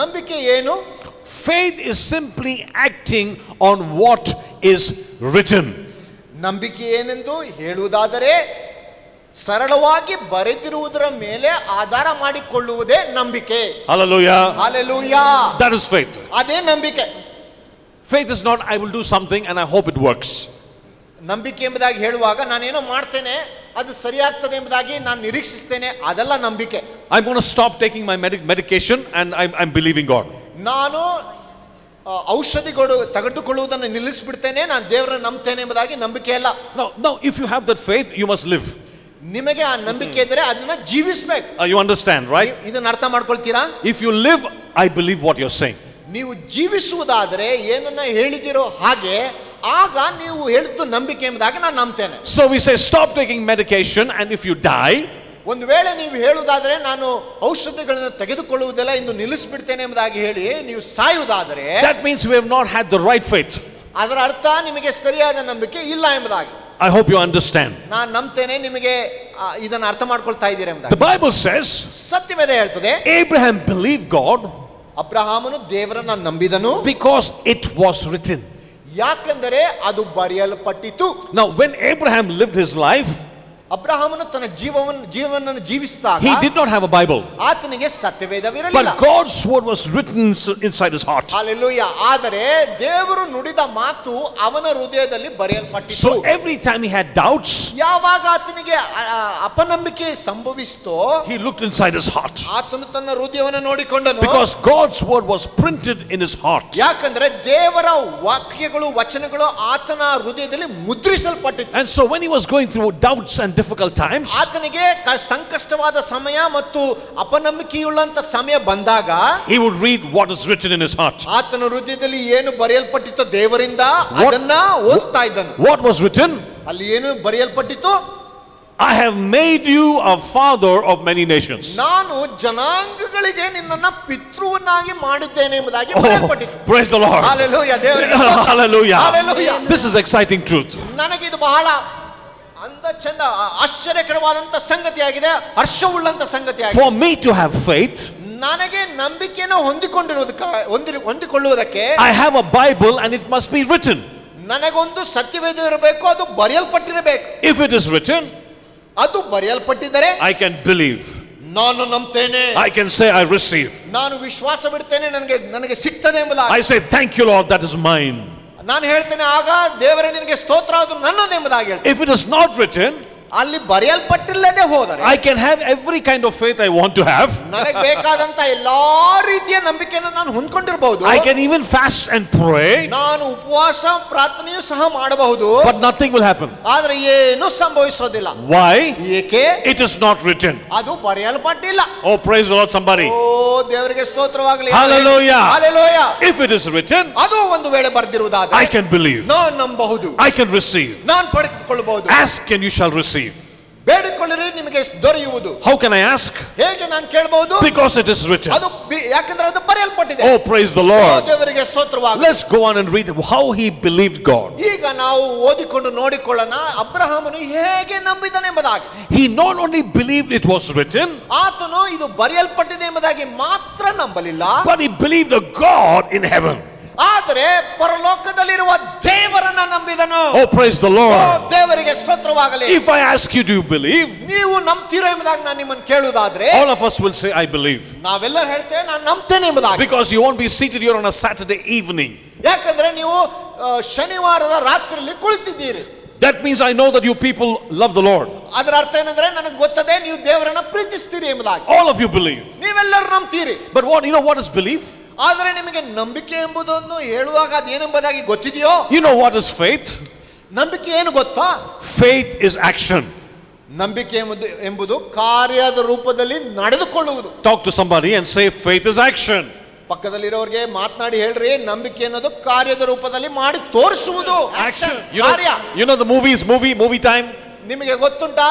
ನಂಬಿಕೆ ಏನು? Faith is simply acting on what is written. ನಂಬಿಕೆ ಏನೆಂದು ಹೇಳುವುದಾದರೆ ಸರಳವಾಗಿ ಬರೆದಿರುವುದರ ಮೇಲೆ ಆಧಾರ ಮಾಡಿಕೊಳ್ಳುವುದೇ ನಂಬಿಕೆ. Hallelujah. Hallelujah. That is faith. ಅದೇ ನಂಬಿಕೆ. Faith is not I will do something and I hope it works. ನಂಬಿಕೆ ಎಂಬುದಾಗಿ ಹೇಳುವಾಗ ನಾನೇನೋ ಮಾಡ್ತೇನೆ ಅದು ಸರಿಯಾಗ್ತದೆ ಎಂಬುದಾಗಿ ನಾನು ನಿರೀಕ್ಷಿಸ್ತೇನೆ, ಅದೆಲ್ಲ ನಂಬಿಕೆ. I'm going to stop taking my medication and I'm believing God. ನಾನು ಔಷಧಿಗಳು ತೆಗೆದುಕೊಳ್ಳುವುದನ್ನು ನಿಲ್ಲಿಸಿಬಿಡ್ತೇನೆ, ನಾನು ದೇವರನ್ನು ನಂಬ್ತೇನೆ ಎಂಬುದಾಗಿ ನಂಬಿಕೆ ಅಲ್ಲ. No, if you have that faith, you must live. ನಿಮಗೆ ಆ ನಂಬಿಕೆ ಇದ್ದರೆ ಅದನ್ನ ಜೀವಿಸಬೇಕು. You understand, right? ಇದನ್ನ ಅರ್ಥ ಮಾಡ್ಕೊಳ್ತೀರಾ? If you live, I believe what you're saying. ನೀವು ಜೀವಿಸುವುದಾದರೆ ಏನನ್ನ ಹೇಳಿದಿರೋ ಹಾಗೆ ಆಗ ನೀವು ಹೇಳಿದ್ದು ನಂಬಿಕೆ ಎಂಬುದಾಗಿ ನಾನು ನಂಬ್ತೇನೆ. So we say stop taking medication and if you die, ಒಂದು ವೇಳೆ ನೀವು ಹೇಳುವುದಾದರೆ ನಾನು ಔಷಧಿಗಳನ್ನು ತೆಗೆದುಕೊಳ್ಳುವುದಿಲ್ಲ ಎಂದು ನಿಲ್ಲಿಸಿಬಿಡ್ತೇನೆ ಎಂಬುದಾಗಿ ಹೇಳಿ ನೀವು ಸಾಯುವುದಾದರೆ, that means we have not had the right faith. ಅದರ ಅರ್ಥ ನಿಮಗೆ ಸರಿಯಾದ ನಂಬಿಕೆ ಇಲ್ಲ ಎಂಬುದಾಗಿ. I hope you understand. ನಾನು ನಂಬ್ತೇನೆ, ನಿಮಗೆ ಇದನ್ನು ಅರ್ಥ ಮಾಡ್ಕೊಳ್ತಾ ಇದ್ದೀರಾ ಎಂಬುದಾಗಿ. The Bible says, ಸತ್ಯವೇದ ಹೇಳ್ತದೆ, Abraham believed God ಅಬ್ರಹಾಮನು ದೇವರನ್ನ ನಂಬಿದನು because it was written. ಯಾಕೆಂದರೆ ಅದು ಬರೆಯಲ್ಪಟ್ಟಿತು. Now when Abraham lived his life, ಅಬ್ರಹಾಮನು ತನ್ನ ಜೀವನವನ್ನು ಜೀವಿಸಿದಾಗ he did not have a Bible, ಆತನಿಗೆ ಸತ್ಯವೇದವಿರಲಿಲ್ಲ. but God's word was written inside his heart. Hallelujah. ಆದರೆ ದೇವರು ನುಡಿದ ಮಾತು ಅವನ ಹೃದಯದಲ್ಲಿ ಬರೆಯಲ್ಪಟ್ಟಿತು. So every time he had doubts, ಯಾವಾಗ ಆತನಿಗೆ ಅಪನಂಬಿಕೆ ಸಂಭವಿಸಿತೋ, he looked inside his heart, ಆತನು ತನ್ನ ಹೃದಯವನ್ನು ನೋಡಿಕೊಂಡನು. because God's word was printed in his heart. ಯಾಕಂದ್ರೆ ದೇವರ ವಾಕ್ಯಗಳು ವಚನಗಳು ಆತನ ಹೃದಯದಲ್ಲಿ ಮುದ್ರಿಸಲ್ಪಟ್ಟಿತು. And so when he was going through doubts and difficult times, ಆತನಿಗೆ ಸಂಕಷ್ಟವಾದ ಸಮಯ ಮತ್ತು ಅಪನಂಬಿಕೆಯುಳ್ಳಂತ ಸಮಯ ಬಂದಾಗ he would read what is written in his heart. ಆತನ ಹೃದಯದಲ್ಲಿ ಏನು ಬರೆಯಲ್ಪಟ್ಟಿತ್ತು ದೇವರಿಂದ ಅದನ್ನ ಓದ್ತಾ ಇದ್ದನು. What was written? ಅಲ್ಲಿ ಏನು ಬರೆಯಲ್ಪಟ್ಟಿತ್ತು? I have made you a father of many nations. ನಾನು ಜನಾಂಗಗಳಿಗೆ ನಿನ್ನನ್ನ ಪಿತೃವನ್ನಾಗಿ ಮಾಡಿದ್ದೇನೆ ಎಂಬುದಾಗಿ ಬರೆಯಲ್ಪಟ್ಟಿತ್ತು. Praise the Lord. Hallelujah. ದೇವರಿಗೆ Hallelujah. Hallelujah. This is exciting truth. ನನಗೆ ಇದು ಬಹಳ ಅಂದ ಚಂದ ಆಶ್ಚರ್ಯಕರವಾದಂತ ಸಂಗತಿಯಾಗಿದೆ, ಹರ್ಷವುಳ್ಳಂತ ಸಂಗತಿಯಾಗಿದೆ. For me to have faith, ನನಗೆ ನಂಬಿಕೆಯನ್ನು ಹೊಂದಿಕೊಳ್ಳುವುದಕ್ಕೆ I have a Bible and it must be written. ನನಗೊಂದು ಸತ್ಯವೇದ ಇರಬೇಕು, ಅದು ಬರೆಯಲ್ಪಟ್ಟಿರಬೇಕು. If it is written, ಅದು ಬರೆಯಲ್ಪಟ್ಟಿದ್ದರೆ I can believe. ನಾನು ನಂಬ್ತೇನೆ. I can say I receive. ನಾನು ವಿಶ್ವಾಸ ಬಿಡ್ತೇನೆ, ನನಗೆ ಸಿಗ್ತದೆ ಎಂಬುದಾಗಿ. I say thank you Lord, that is mine. ನಾನು ಹೇಳ್ತೇನೆ ಆಗ ದೇವರೇ ನಿನಗೆ ಸ್ತೋತ್ರ, ಅದು ನನ್ನದು ಎಂಬುದಾಗಿ ಹೇಳ್ತೇನೆ. If it is not written, ಅಲ್ಲಿ ಬರೆಯಲ್ಪಟ್ಟಿಲ್ಲದೆ ಹೋದರೆ I can have every kind of faith I want to have. ನನಗೆ ಬೇಕಾದಂತ ಎಲ್ಲಾ ರೀತಿಯ ನಂಬಿಕೆಯನ್ನು ನಾನು ಹೊಂದ್ಕೊಂಡಿರಬಹುದು. I can even fast and pray, ನಾನು ಉಪವಾಸ ಪ್ರಾರ್ಥನೆಯೂ ಸಹ ಮಾಡಬಹುದು. but nothing will happen. ಆದರೆ ಏನು ಸಂಭವಿಸೋದಿಲ್ಲ. Why? ಏಕೆ? It is not written. ಅದು ಬರೆಯಲ್ಪಟ್ಟಿಲ್ಲ. Oh, praise the Lord, somebody. ಓ ದೇವರಿಗೆ ಸ್ತೋತ್ರವಾಗಲಿ. Hallelujah. Hallelujah. If it is written, ಅದು ಒಂದು ವೇಳೆ ಬರೆದಿರುವುದಾದರೆ I can believe. ನಾನು ನಂಬಬಹುದು. I can receive. ನಾನು ಪಡೆದುಕೊಳ್ಳಬಹುದು. Ask and you shall receive. ಬೇಡಿಕೊಳ್ಳಿರಿ ನಿಮಗೆ ದೊರೆಯುವುದು. How can I ask? ಹೇಗೆ ನಾನು ಕೇಳಬಹುದು? Because it is written. ಅದು ಯಾಕಂದ್ರೆ ಅದು ಬರೆಯಲ್ಪಟ್ಟಿದೆ. Oh, praise the Lord. ದೇವರಿಗೆ ಸ್ತೋತ್ರವಾಗಲಿ. Let's go on and read how he believed God. ಈಗ ನಾವು ಓದಿಕೊಂಡು ನೋಡಿಕೊಳ್ಳೋಣ ಅಬ್ರಹಾಮನು ಹೇಗೆ ನಂಬಿದನೆ ಎಂಬುದಾಗಿ. He not only believed it was written, ಆತನು ಇದು ಬರೆಯಲ್ಪಟ್ಟಿದೆ ಎಂಬುದಾಗಿ ಮಾತ್ರ ನಂಬಲಿಲ್ಲ, but he believed a God in heaven. ಆದರೆ ಪರಲೋಕದಲ್ಲಿರುವ ದೇವರನ್ನ ನಂಬಿದನು. Oh, praise the Lord. ದೇವರಿಗೆ ಸ್ತೋತ್ರವಾಗಲಿ. If I ask you, do you believe? ನೀವು ನಂಬ್ತೀರಾ ಎಂಬುದಾಗಿ ನಾನು ನಿಮ್ಮನ್ನು ಕೇಳುವುದಾದ್ರೆ All of us will say, I believe. ನಾವೆಲ್ಲರೂ ಹೇಳ್ತೇವೆ ನಾನು ನಂಬ್ತೇನೆ ಎಂಬುದಾಗಿ. Because you won't be seated here on a Saturday evening. ಯಾಕಂದ್ರೆ ನೀವು ಶನಿವಾರದ ರಾತ್ರಿಯಲ್ಲಿ ಕುಳಿತಿದ್ದೀರಿ. That means I know that you people love the Lord. ಅದರ ಅರ್ಥ ಏನಂದ್ರೆ ನನಗೆ ಗೊತ್ತದೆ ನೀವು ದೇವರನ್ನ ಪ್ರೀತಿಸ್ತೀರಿ ಎಂಬುದಾಗಿ. All of you believe. ನೀವೆಲ್ಲರೂ ನಂಬ್ತೀರಿ. But what is belief? ಆದರೆ ನಿಮಗೆ ನಂಬಿಕೆ ಎಂಬುದನ್ನು ಹೇಳುವಾಗ ಅದೇನೆಂಬುದಾಗಿ ಗೊತ್ತಿದೆಯೋ? You know what is faith? ನಂಬಿಕೆ ಏನು ಗೊತ್ತಾ? Faith is action. ನಂಬಿಕೆ ಎಂಬುದು ಕಾರ್ಯದ ರೂಪದಲ್ಲಿ ನಡೆದುಕೊಳ್ಳುವುದು. Talk to somebody and say faith is action. ಪಕ್ಕದಲ್ಲಿರೋರಿಗೆ ಮಾತನಾಡಿ ಹೇಳ್ರಿ, ನಂಬಿಕೆ ಅನ್ನೋದು ಕಾರ್ಯದ ರೂಪದಲ್ಲಿ ಮಾಡಿ ತೋರಿಸುವುದು. Action. ಕಾರ್ಯ. You know the movie time? ನಿಮಗೆ ಗೊತ್ತುಂಟಾ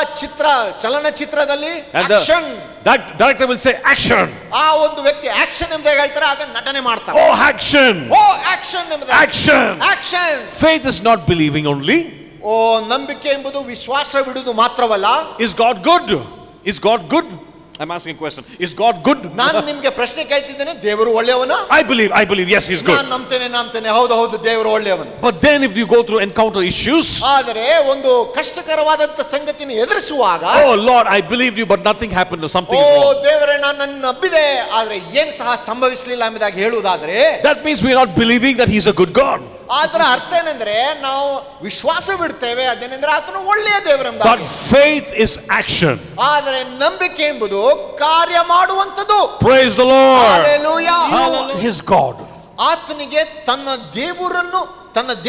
ಚಲನಚಿತ್ರದಲ್ಲಿ And action, that director will say action. ಆ ಒಂದು ವ್ಯಕ್ತಿ ಆಕ್ಷನ್ ಎಂಬುದಾಗಿ ಹೇಳ್ತಾರೆ, ಆಗ ನಟನೆ ಮಾಡ್ತಾರೆ. Oh, action. ಓ ಆಕ್ಷನ್ ಎಂಬುದು Action. Action. Faith is not believing only. ಓ ನಂಬಿಕೆ ಎಂಬುದು ವಿಶ್ವಾಸ ಬಿಡುವುದು ಮಾತ್ರವಲ್ಲ. Is God good? Is God good? I'm asking a question. Is God good? ನಾನು ನಿಮಗೆ ಪ್ರಶ್ನೆ ಕೇಳ್ತಿದ್ದೇನೆ, ದೇವರು ಒಳ್ಳೆಯವನ? I believe. Yes, he's good. ನಾನು ನಂಬ್ತೇನೆ. ಹೌದು ದೇವರು ಒಳ್ಳೆಯವನು. But then if you go through encounter issues, ಆದರೆ ಒಂದು ಕಷ್ಟಕರವಾದಂತ ಸಂಗತಿಯನ್ನು ಎದುರಿಸುವಾಗ, oh Lord, I believed you but nothing happened, something is O wrong. ದೇವರೇ ನಾನು ನಂಬಿದೆ ಆದರೆ ಏನು ಸಹ ಸಂಭವಿಸಲಿಲ್ಲ ಎಂಬುದಾಗಿ ಹೇಳುವುದಾದ್ರೆ, That means we are not believing that he's a good God. ಅದರ ಅರ್ಥ ಏನಂದ್ರೆ ನಾವು ವಿಶ್ವಾಸ ಬಿಡ್ತೇವೆ, ಅದೇನೆಂದ್ರೆ ಆತನು ಒಳ್ಳೆಯ But ದೇವರೆಂಬುದಾಗಿ. faith is action. ಆದರೆ ನಂಬಿಕೆ ಎಂಬುದು ಕಾರ್ಯ ಮಾಡುವಂತದ್ದು. Praise the Lord. Hallelujah. His God. ಆತನಿಗೆ ತನ್ನ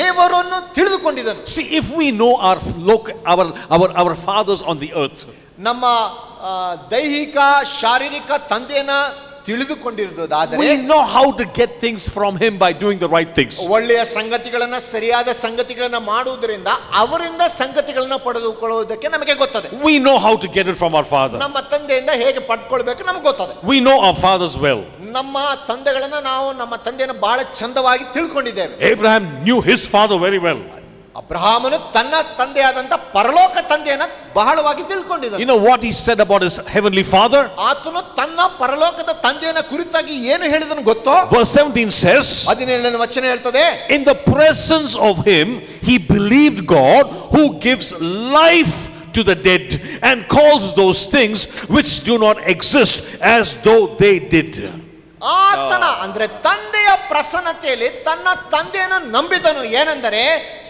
ದೇವರನ್ನು ತಿಳಿದುಕೊಂಡಿದ್ದನು. See, if we know our fathers on the earth, ನಮ್ಮ ದೈಹಿಕ ಶಾರೀರಿಕ ತಂದೆಯನ್ನ ತಿಳಿದುಕೊಂಡಿರುವುದಾದರೆ, we know how to get things from him by doing the right things. ಒಳ್ಳೆಯ ಸಂಗತಿಗಳನ್ನ ಸರಿಯಾದ ಸಂಗತಿಗಳನ್ನ ಮಾಡುವುದರಿಂದ ಅವರಿಂದ ಸಂಗತಿಗಳನ್ನ ಪಡೆದುಕೊಳ್ಳುವುದಕ್ಕೆ ನಮಗೆ ಗೊತ್ತದೆ. We know how to get it from our father. ನಮ್ಮ ತಂದೆಯಿಂದ ಹೇಗೆ ಪಡೆದುಕೊಳ್ಳಬೇಕು ನಮಗೆ ಗೊತ್ತದೆ. We know our fathers well. ನಮ್ಮ ತಂದೆಗಳನ್ನ ನಾವು ನಮ್ಮ ತಂದೆಯನ್ನು ಬಹಳ ಚಂದವಾಗಿ ತಿಳ್ಕೊಂಡಿದ್ದೇವೆ. Abraham knew his father very well. ಅಬ್ರಹಾಮನು ತನ್ನ ತಂದೆಯಾದಂತ ಪರಲೋಕ ತಂದೆಯನ್ನ ಬಹಳವಾಗಿ ತಿಳ್ಕೊಂಡಿದ್ದನು. You know what he said about his heavenly father? ಆತನು ತನ್ನ ಪರಲೋಕದ ತಂದೆಯನ್ನ ಕುರಿತಾಗಿ ಏನು ಹೇಳಿದನು ಗೊತ್ತೋ? Verse 17 says, 17ನೇ ವಚನ ಹೇಳ್ತದೆ, in the presence of him he believed God who gives life to the dead and calls those things which do not exist as though they did. ಆತನ ಅಂದ್ರೆ ತಂದೆಯ ಪ್ರಸನ್ನತೆಯಲ್ಲಿ ತನ್ನ ತಂದೆಯನ್ನು ನಂಬಿದನು. ಏನೆಂದರೆ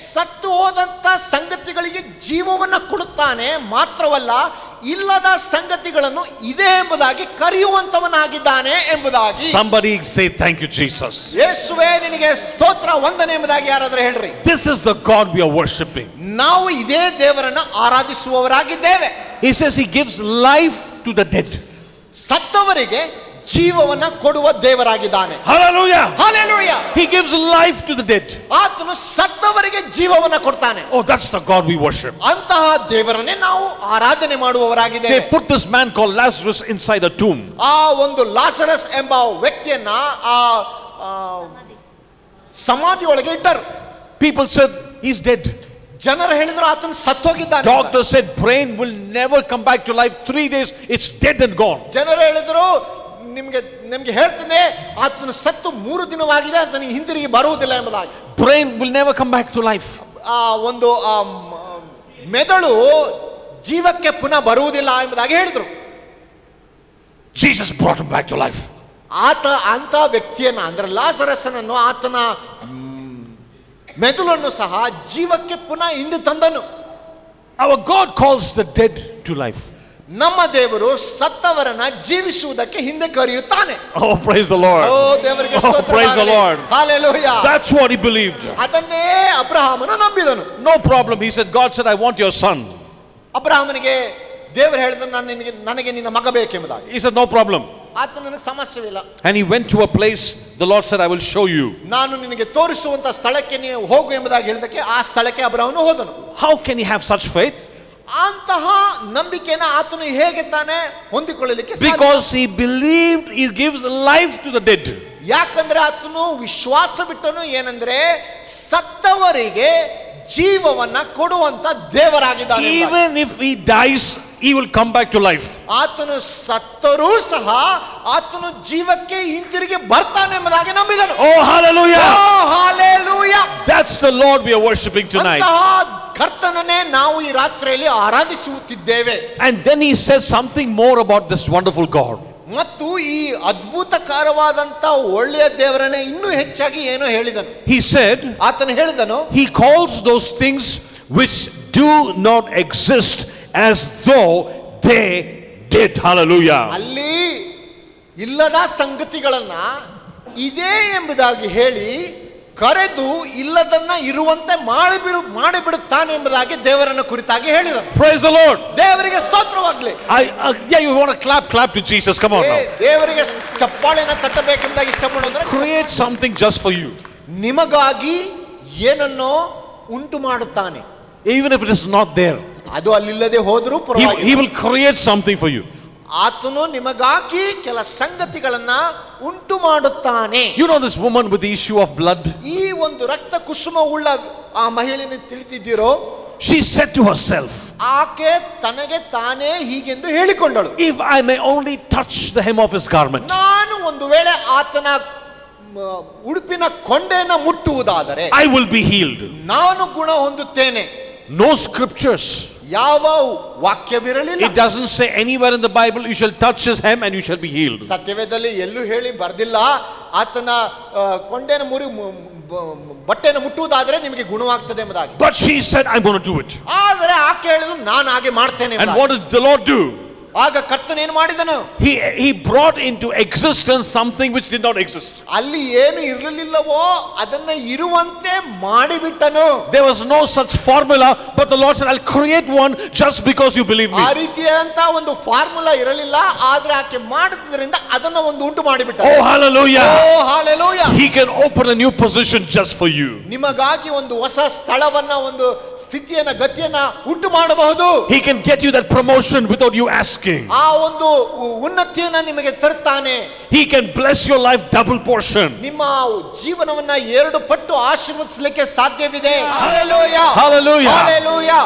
ಸತ್ತು ಹೋದಂತ ಸಂಗತಿಗಳಿಗೆ ಜೀವವನ್ನ ಕೊಡುತ್ತಾನೆ ಮಾತ್ರವಲ್ಲ, ಇಲ್ಲದ ಸಂಗತಿಗಳನ್ನು ಇದೆ ಎಂಬುದಾಗಿ ಕರೆಯುವಂತವನಾಗಿದ್ದಾನೆ ಎಂಬುದಾಗಿ. Somebody say thank you Jesus. ಯೇಸುವೇ ನಿನಗೆ ಸ್ತೋತ್ರ ವಂದನೆ ಎಂಬುದಾಗಿ ಯಾರಾದರೂ ಹೇಳ್ರಿ. This is the God we are worshiping. ನಾವು ಇದೇ ದೇವರನ್ನು ಆರಾಧಿಸುವವರಾಗಿದ್ದೇವೆ. He says he gives life to the dead. ಸತ್ತವರಿಗೆ ಜೀವವನ್ನ ಕೊಡುವ ದೇವರಾಗಿದ್ದಾನೆ. Hallelujah. Hallelujah. He gives life to the dead. ಆತನು ಸತ್ತವರಿಗೆ ಜೀವವನ್ನ ಕೊಡ್ತಾನೆ. Oh, that's the God we worship. ಅಂತಹ ದೇವರನ್ನೇ ನಾವು ಆರಾಧನೆ ಮಾಡುವವರಾಗಿದ್ದೇವೆ. They put this man called Lazarus inside a tomb. ಆ ಒಂದು ಲಾಸರಸ್ ಎಂಬ ವ್ಯಕ್ತಿಯನ್ನ ಆ ಸಮಾಧಿಯೊಳಗೆ ಇಟ್ಟರು. People said he's dead. ಜನರು ಹೇಳಿದ್ರು ಆತನು ಸತ್ತೋಗಿದ್ದಾನೆ. Doctor said brain will never come back to life. 3 days it's dead and gone. ಜನರು ಹೇಳಿದ್ರು ನಿಮಗೆ ಹೇಳ್ತೇನೆ ಆತನು ಸತ್ತು 3 ದಿನವಾಗಿದೆ, ಆತನಿಗೆ ಹಿಂದಿರುಗಿ ಬರುವುದಿಲ್ಲ ಎಂಬುದಾಗಿ. Brain will never come back to life. ಆ ಒಂದು ಮೆದುಳು ಜೀವಕ್ಕೆ ಪುನಃ ಬರುವುದಿಲ್ಲ ಎಂಬುದಾಗಿ ಹೇಳಿದ್ರು. Jesus brought him back to life. ಆತ ಅಂತ ವ್ಯಕ್ತಿಯನ್ನ ಅಂದ್ರೆ ಲಾಸರಸನನ್ನು ಆತನ ಮೆದುಳನ್ನು ಸಹ ಜೀವಕ್ಕೆ ಪುನಃ ಹಿಂದೆ ತಂದನು. Our God calls the dead to life. ನಮ್ಮ ದೇವರು ಸತ್ತವರನ್ನ ಜೀವಿಸುವುದಕ್ಕೆ ಹಿಂದೆ ಕರೆಯುತ್ತಾನೆ. Oh, praise the Lord. ಓ ದೇವರಿಗೆ Oh, praise the Lord. Hallelujah. That's what he believed. ಅದನ್ನೇ ಅಬ್ರಹಾಮನು ನಂಬಿದನು. No problem. He said, God said, I want your son. ಅಬ್ರಹಾಮನಿಗೆ ದೇವರು ಹೇಳಿದನು ನನಗೆ ನಿನ್ನ ಮಗ ಬೇಕೆಂಬುದಾಗಿ. He said, no problem. ಆತ ನನಗೆ ಸಮಸ್ಯೆವಿಲ್ಲ. And he went to a place, the Lord said, I will show you. ನಾನು ನಿನಗೆ ತೋರಿಸುವಂತ ಸ್ಥಳಕ್ಕೆ ನೀವು ಹೋಗು ಎಂಬುದಾಗಿ ಹೇಳಿದಕ್ಕೆ ಆ ಸ್ಥಳಕ್ಕೆ ಅಬ್ರಹಾಮನು ಹೋದನು. How can he have such faith? ಅಂತಹ ನಂಬಿಕೆನ ಆತನು ಹೇಗೆ ತಾನೇ ಹೊಂದಿಕೊಳ್ಳಲಿಕ್ಕೆ ಸಾಧ್ಯ? Because he believed he gives life to the dead. ಯಾಕಂದ್ರೆ ಆತನು ವಿಶ್ವಾಸವಿಟ್ಟನು ಏನಂದ್ರೆ ಸತ್ತವರಿಗೆ ಜೀವವನ್ನ ಕೊಡುವಂತ ದೇವರಾಗಿದ್ದಾನೆ. Even if he dies, he will come back to life. ಆತನು ಸತ್ತರೂ ಸಹ ಆತನು ಜೀವಕ್ಕೆ ಹಿಂತಿರುಗಿ ಬರ್ತಾನೆ ಎಂಬುದಾಗಿ ನಂಬಿದನು. Oh, hallelujah. Oh, hallelujah. That's the Lord we are worshiping tonight. ಅಂತಹ ಕರ್ತನನ್ನೇ ನಾವು ಈ ರಾತ್ರಿಯಲ್ಲಿ ಆರಾಧಿಸುತ್ತಿದ್ದೇವೆ. And then he says something more about this wonderful God. ಮತ್ತು ಈ ಅದ್ಭುತಕರವಾದಂತ ಒಳ್ಳೆಯ ದೇವರನ್ನೇ ಇನ್ನೂ ಹೆಚ್ಚಾಗಿ ಏನೋ ಹೇಳಿದನು. He said, ಆತನು ಹೇಳಿದನು, he calls those things which do not exist as though they did. Hallelujah. ಅಲ್ಲಿ ಇಲ್ಲದ ಸಂಗತಿಗಳನ್ನ ಇದೆ ಎಂಬುದಾಗಿ ಹೇಳಿ ಕರೆದು ಇಲ್ಲದನ್ನ ಇರುವಂತೆ ಮಾಡಿಬಿಡುತ್ತಾನೆ ಎಂಬುದಾಗಿ ದೇವರನ್ನ ಕುರಿತಾಗಿ ಹೇಳಿದನು. Praise the Lord. ದೇವರಿಗೆ ಸ್ತೋತ್ರವಾಗಲಿ. Yeah, you want to clap to Jesus. Come on now. ದೇವರಿಗೆ ಚಪ್ಪಾಳೆನ ತಟ್ಟಬೇಕೆಂಬುದಾಗಿ ಇಷ್ಟಪಡೋದ್ರೆ Create something just for you. ನಿಮಗಾಗಿ ಏನನ್ನೋ ಉಂಟು ಮಾಡುತ್ತಾನೆ. Even if it is not there, ಅದು ಅಲ್ಲಿಲ್ಲದೆ ಹೋದರೂ ಪರವಾಗಿಲ್ಲ. he will create something for you. ಆತನು ನಿಮಗಾಗಿ ಕೆಲ ಸಂಗತಿಗಳನ್ನ ಉಂಟು ಮಾಡುತ್ತಾನೆ. You know this woman with the issue of blood? ಈ ಒಂದು ರಕ್ತ ಕುಸುಮವುಳ್ಳ ಆ ಮಹಿಳೆಯನ್ನು ತಿಳಿದಿದ್ದೀರೋ? She said to herself, ಆಕೆ ತನಗೆ ತಾನೇ ಹೀಗೆಂದು ಹೇಳಿಕೊಂಡಳು, if I may only touch the hem of his garment, ನಾನು ಒಂದು ವೇಳೆ ಆತನ ಉಡುಪಿನ ಕೊಂಡೆಯನ್ನು ಮುಟ್ಟುವುದಾದರೆ I will be healed. ನಾನು ಗುಣ ಹೊಂದುತ್ತೇನೆ. No scriptures. ಯಾವ ವಾಕ್ಯವಿರಲಿಲ್ಲ. It doesn't say anywhere in the Bible you shall touch his hem and you shall be healed. ಸತ್ಯವೇದದಲ್ಲಿ ಎಲ್ಲೂ ಹೇಳಿ ಬರ್ದಿಲ್ಲ ಆತನ ಕೊಂಡೆನ ಮುರಿ ಬಟ್ಟೆಯನ್ನು ಮುಟ್ಟುವುದಾದರೆ ನಿಮಗೆ ಗುಣವಾಗ್ತದೆ ಎಂಬುದಾಗಿ. But she said, I'm going to do it. ಆದರೆ ಆಕೆ ಹೇಳಿದ್ರು ನಾನು ಹಾಗೆ ಮಾಡ್ತೇನೆ. And what does the Lord do? ಆಗ ಕರ್ತನು ಏನು ಮಾಡಿದನು? He brought into existence something which did not exist. ಅಲ್ಲಿ ಏನು ಇರಲಿಲ್ಲವೋ ಅದನ್ನ ಇರುವಂತೆ ಮಾಡಿಬಿಟ್ಟನು. There was no such formula, but the Lord said, I'll create one just because you believe me. ಆ ರೀತಿಯಾದಂತ ಒಂದು ಫಾರ್ಮುಲಾ ಇರಲಿಲ್ಲ, ಆದ್ರೆ ಆಕೆ ಮಾಡಿದ್ರಿಂದ ಅದನ್ನ ಒಂದು ಉಂಟು ಮಾಡಿಬಿಟ್ಟ. Oh, hallelujah. Oh, hallelujah. He can open a new position just for you. ನಿಮಗಾಗಿ ಒಂದು ಹೊಸ ಸ್ಥಳವನ್ನ, ಒಂದು ಸ್ಥಿತಿಯನ್ನ, ಗತಿಯನ್ನ ಉಂಟು ಮಾಡಬಹುದು. He can get you that promotion without you asking. ಆ ಒಂದು ಉನ್ನತಿಯನ್ನ ನಿಮಗೆ ತರ್ತಾನೆ. He can bless your life double portion. ನಿಮ್ಮ ಜೀವನವನ್ನ 2 ಪಟ್ಟು ಆಶೀರ್ವದಿಸಲಿಕ್ಕೆ ಸಾಧ್ಯವಿದೆ. Hallelujah. Hallelujah. Hallelujah.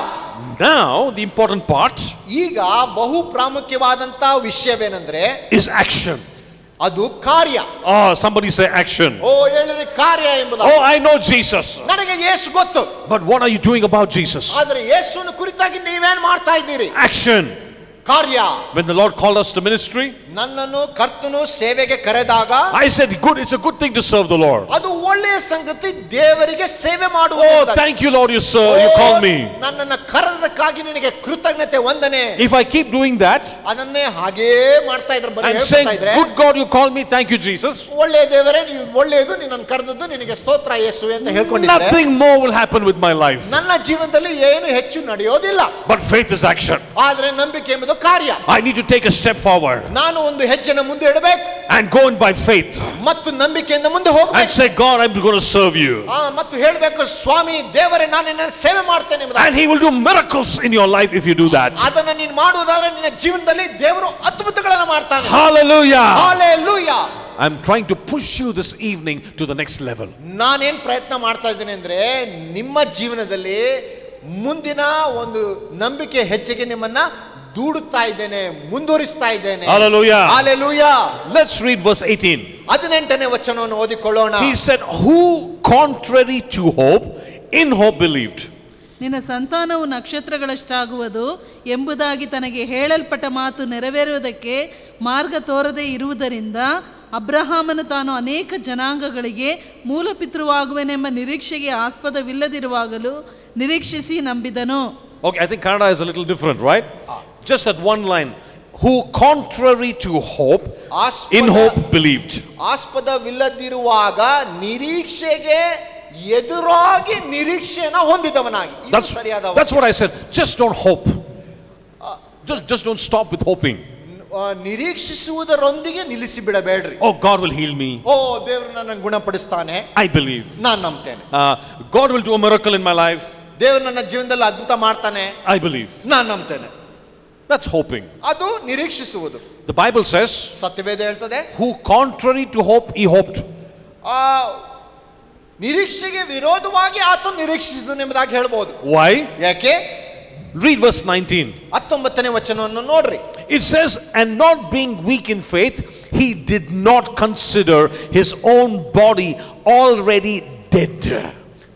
Now the important part ಈಗ ಬಹು ಪ್ರಾಮುಖ್ಯವಾದಂತ ವಿಷಯವೇನೆಂದ್ರೆ is action. ಅದು ಕಾರ್ಯ. Oh, somebody say action. ಓ ಹೇಳಿದ್ರೆ ಕಾರ್ಯ ಎಂಬುದು. Oh, I know Jesus. ನನಗೆ ಯೇಸು ಗೊತ್ತು. But what are you doing about Jesus? ಆದರೆ ಯೇಸುವಿನ ಕುರಿತಾಗಿ ನೀವೇನು ಮಾಡ್ತಾ ಇದ್ದೀರಿ? Action. ಕಾರ್ಯ. When the Lord called us to ministry, ನನ್ನನ್ನು ಕರ್ತನು ಸೇವೆಗೆ ಕರೆದಾಗ I said, good, it's a good thing to serve the Lord. ಅದು ಒಳ್ಳೆಯ ಸಂಗತಿ, ದೇವರಿಗೆ ಸೇವೆ Oh, ಮಾಡುವುದು. thank you, Lord, you called me. ನನ್ನನ್ನು ಕರೆದಕ್ಕಾಗಿ ನಿನಗೆ ಕೃತಜ್ಞತೆ ವಂದನೆ. If I keep doing that ಅದನ್ನೇ ಹಾಗೇ ಮಾಡ್ತಾ ಇದ್ರೆ, ಬರೀ and ಹೇಳ್ತಾ saying, ಇದ್ರೆ, good God, you called me, thank you, Jesus, ಒಳ್ಳೆಯ ದೇವರೇ ನೀವು ಒಳ್ಳೆಯದು, ನಿನ್ನನ್ನು ಕರೆದದ್ದು ನಿನಗೆ ಸ್ತೋತ್ರ ಯೇಸುವೆ ಅಂತ ಹೇಳ್ಕೊಂಡಿದ್ರೆ nothing more will happen with my life. ನನ್ನ ಜೀವನದಲ್ಲಿ ಏನು ಹೆಚ್ಚು ನಡೆಯೋದಿಲ್ಲ. But faith is action. ಆದ್ರೆ ನಂಬಿಕೆ ಎಂಬುದು ಕಾರ್ಯ. I need to take a step forward ನಾನು ಒಂದು ಹೆಜ್ಜೆನ ಮುಂದೆ ಇಡಬೇಕು and go in by faith ಮತ್ತು ನಂಬಿಕೆಯಿಂದ ಮುಂದೆ and ಹೋಗಬೇಕು. say, God, I'm going to serve you. ಮತ್ತು ಹೇಳಬೇಕು, ಸ್ವಾಮಿ ದೇವರೇ ನಾನು ನಿನ್ನ ಸೇವೆ ಮಾಡ್ತೇನೆ ಎಂಬುದಾಗಿ. And He will do miracles in your life if you do that. ಅದನ್ನ ನೀನು ಮಾಡುವುದಾದ್ರೆ ನಿನ್ನ ಜೀವನದಲ್ಲಿ ದೇವರು ಅದ್ಭುತಗಳನ್ನು ಮಾಡ್ತಾನೆ. Hallelujah. Hallelujah. I'm trying to push you this evening to the next level. ನಾನೇನ್ ಪ್ರಯತ್ನ ಮಾಡ್ತಾ ಇದ್ದೇನೆ ಅಂದ್ರೆ, ನಿಮ್ಮ ಜೀವನದಲ್ಲಿ ಮುಂದಿನ ಒಂದು ನಂಬಿಕೆ ಹೆಜ್ಜೆಗೆ ನಿಮ್ಮನ್ನ ದೂಡುತ್ತಾ ಇದ್ದೇನೆ, ಮುಂದುವರಿಸ್ತಾ ಇದ್ದೇನೆ. Hallelujah. Hallelujah. Let's read verse 18. 18ನೇ ವಚನವನ್ನು ಓದಿಕೊಳ್ಳೋಣ. He said, who contrary to hope, in hope believed. ನಿನ್ನ ಸಂತಾನವು ನಕ್ಷತ್ರಗಳಷ್ಟಾಗುವುದು ಎಂಬುದಾಗಿ ತನಗೆ ಹೇಳಲ್ಪಟ್ಟ ಮಾತು ನೆರವೇರುವುದಕ್ಕೆ ಮಾರ್ಗ ತೋರದೆ ಇರುವುದರಿಂದ ಅಬ್ರಹಾಮನು ತಾನು ಅನೇಕ ಜನಾಂಗಗಳಿಗೆ ಮೂಲಪಿತೃವಾಗುವೆನೆಂಬ ನಿರೀಕ್ಷೆಗೆ ಆಸ್ಪದವಿಲ್ಲದಿರುವಾಗಲೂ ನಿರೀಕ್ಷಿಸಿ ನಂಬಿದನು. Okay, I think Kannada is a little different, right? Just that one line. Who contrary to hope, in hope believed. ಆಸ್ಪದವಿಲ್ಲದಿರುವಾಗ ನಿರೀಕ್ಷೆಗೆ ಎದುರಾಗಿ ನಿರೀಕ್ಷೆಯನ್ನು ಹೊಂದಿದವನಾಗಿ. That's what I said. Just don't hope. Just don't stop with hoping. ನಿರೀಕ್ಷಿಸುವುದರೊಂದಿಗೆ ನಿಲ್ಲಿಸಿ ಬಿಡಬೇಡ್ರಿ. Oh, God will heal me. ದೇವರು ನನ್ನನ್ನು ಗುಣಪಡಿಸ್ತಾನೆ, I believe. ನಾನು ನಂಬ್ತೇನೆ. God will do a miracle in my life. ದೇವರು ನನ್ನ ಜೀವನದಲ್ಲಿ ಅದ್ಭುತ ಮಾಡ್ತಾನೆ, I believe. ನಾನು ನಂಬ್ತೇನೆ. That's hoping. ಅದು ನಿರೀಕ್ಷಿಸುವುದು. The Bible says, ಸತ್ಯವೇದ ಹೇಳ್ತದೆ, who contrary to hope, he hoped. ನಿರೀಕ್ಷೆಗೆ ವಿರೋಧವಾಗಿ ಆತ ನಿರೀಕ್ಷಿಸಿದನೆಂಬುದಾಗಿ ಹೇಳ್ಬೋದು. Why? ಯಾಕೆ? Read verse 19. 19ನೇ ವಚನವನ್ನು ನೋಡ್ರಿ. It says, and not being weak in faith, he did not consider his own body already dead.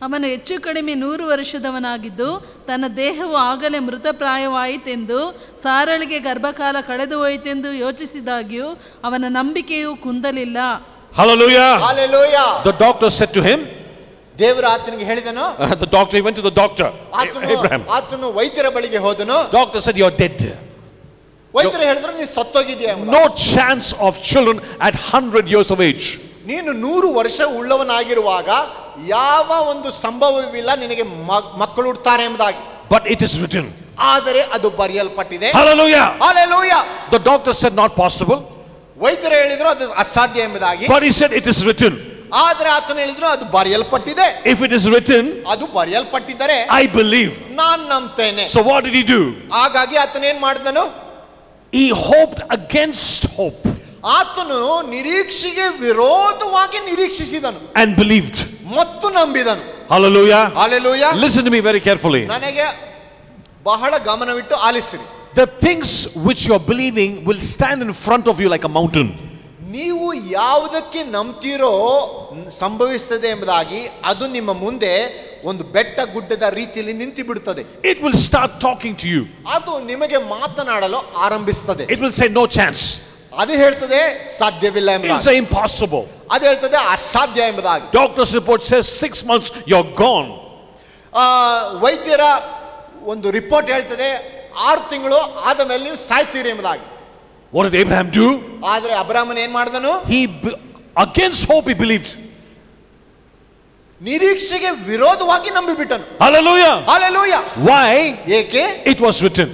ಅವನು ಹೆಚ್ಚು ಕಡಿಮೆ 100 ವರ್ಷದವನಾಗಿದ್ದು ತನ್ನ ದೇಹವು ಆಗಲೇ ಮೃತಪ್ರಾಯವಾಯಿತೆಂದು ಸಾರಳಿಗೆ ಗರ್ಭಕಾಲ ಕಳೆದು ಹೋಯಿತೆಂದು ಯೋಚಿಸಿದಾಗ್ಯೂ ಅವನ ನಂಬಿಕೆಯು ಕುಂದಲಿಲ್ಲ. Hallelujah. Hallelujah. The doctor said to him, ದೇವರು ಆತನಿಗೆ ಹೇಳಿದನು, the doctor, he went to the doctor, Abraham. ಆತನು ವೈದ್ಯರ ಬಳಿಗೆ ಹೋದನು. Doctor said, you're dead. ವೈದ್ಯರು ಹೇಳಿದ್ರು, ನೀನು ಸತ್ತೋಗಿದ್ದೀಯ. No chance of children at 100 years of age. ನೀನು 100 ವರ್ಷ ಉಳ್ಳವನಾಗಿರುವಾಗ ಯಾವ ಒಂದು ಸಂಭವವಿಲ್ಲ ನಿನಗೆ ಮಕ್ಕಳು ಹುಟ್ಟುತ್ತಾರೆ ಎಂಬುದಾಗಿ. But it is written. ಆದರೆ ಅದು ಬರೆಯಲ್ಪಟ್ಟಿದೆ. Hallelujah. Hallelujah. The doctor said not possible. ವೈದ್ಯರು ಹೇಳಿದ್ರು ಅದು ಅಸಾಧ್ಯ ಎಂಬುದಾಗಿ. But he said it is written. ಆದರೆ ಆತನು ಹೇಳಿದ್ರು ಅದು ಬರೆಯಲ್ಪಟ್ಟಿದೆ. If it is written, ಅದು ಬರೆಯಲ್ಪಟ್ಟಿದ್ದರೆ I believe. ನಾನು ನಂಬ್ತೇನೆ. So what did he do? ಹಾಗಾಗಿ ಆತನು ಏನು ಮಾಡಿದನು? He hoped against hope. ಆತನು ನಿರೀಕ್ಷೆಗೆ ವಿರೋಧವಾಗಿ ನಿರೀಕ್ಷಿಸಿದನು and believed. ಮತ್ತು ನಂಬಿದನು. Hallelujah. Hallelujah. Listen to me very carefully. ನನಗೆ ಬಹಳ ಗಮನವಿಟ್ಟು ಆಲಿಸಿರಿ. The things which you are believing will stand in front of you like a mountain. ನೀವು ಯಾವುದಕ್ಕೆ ನಂಬ್ತೀರೋ ಸಂಭವಿಸುತ್ತದೆ ಎಂಬುದಾಗಿ ಅದು ನಿಮ್ಮ ಮುಂದೆ ಒಂದು ಬೆಟ್ಟ ಗುಡ್ಡದ ರೀತಿಯಲ್ಲಿ ನಿಂತು ಬಿಡುತ್ತದೆ. It will start talking to you. ಅದು ನಿಮಗೆ ಮಾತನಾಡಲು ಆರಂಭಿಸುತ್ತದೆ. It will say no chance. ಅದು ಹೇಳ್ತದೆ ಸಾಧ್ಯವಿಲ್ಲ ಎಂಬುದಾಗಿ. It will say impossible. ಅದು ಹೇಳ್ತದೆ ಅಸಾಧ್ಯ ಎಂಬುದಾಗಿ. Doctor's report says 6 months you're gone. ವೈದ್ಯರ ಒಂದು ರಿಪೋರ್ಟ್ ಹೇಳ್ತದೆ 6 ತಿಂಗಳು ಆದ ಮೇಲೆ ನೀವು ಸಾಯ್ತೀರಿ ಎಂಬುದಾಗಿ. What did Abraham do? ಆದರೆ ಅಬ್ರಹಾಮನು ಏನು ಮಾಡಿದನು? Against hope he believed. ನಿರೀಕ್ಷೆಗೆ ವಿರೋಧವಾಗಿ ನಂಬಿಬಿಟ್ಟನು. Hallelujah. Hallelujah. Why? ಏಕೆ? It was written.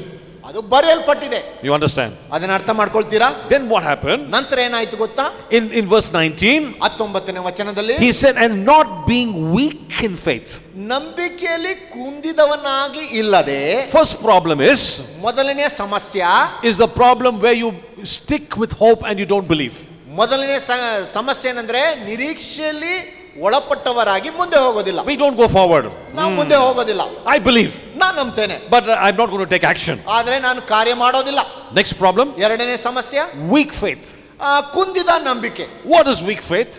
ಅದು ಬರೆಯಲ್ಪಟ್ಟಿದೆ. You understand? ಅದನ್ನ ಅರ್ಥ ಮಾಡ್ಕೊಳ್ತೀರಾ? Then what happened? ನಂತರ ಏನಾಯ್ತು ಗೊತ್ತಾ? In verse 19, 19ನೇ ವಚನದಲ್ಲಿ he said, and not being weak in faith. ನಂಬಿಕೆಯಲ್ಲಿ ಕುಂದಿದವನಾಗಿ ಇಲ್ಲದೆ. First problem is, ಮೊದಲನೇ ಸಮಸ್ಯೆ is the problem where you stick with hope and you don't believe. ಮೊದಲನೇ ಸಮಸ್ಯೆ ಏನಂದ್ರೆ ನಿರೀಕ್ಷೆಯಲ್ಲಿ ಒಳಪಟ್ಟವರಾಗಿ ಮುಂದೆ ಹೋಗೋದಿಲ್ಲ. We don't go forward. ನಾವು ಮುಂದೆ ಹೋಗೋದಿಲ್ಲ. I believe. ನಾನು ನಂಬ್ತೇನೆ. But I'm not going to take action. ಆದ್ರೆ ನಾನು ಕಾರ್ಯ ಮಾಡೋದಿಲ್ಲ. Next problem. ಎರಡನೇ ಸಮಸ್ಯೆ weak faith. ಕುಂದಿದ ನಂಬಿಕೆ. What is weak faith?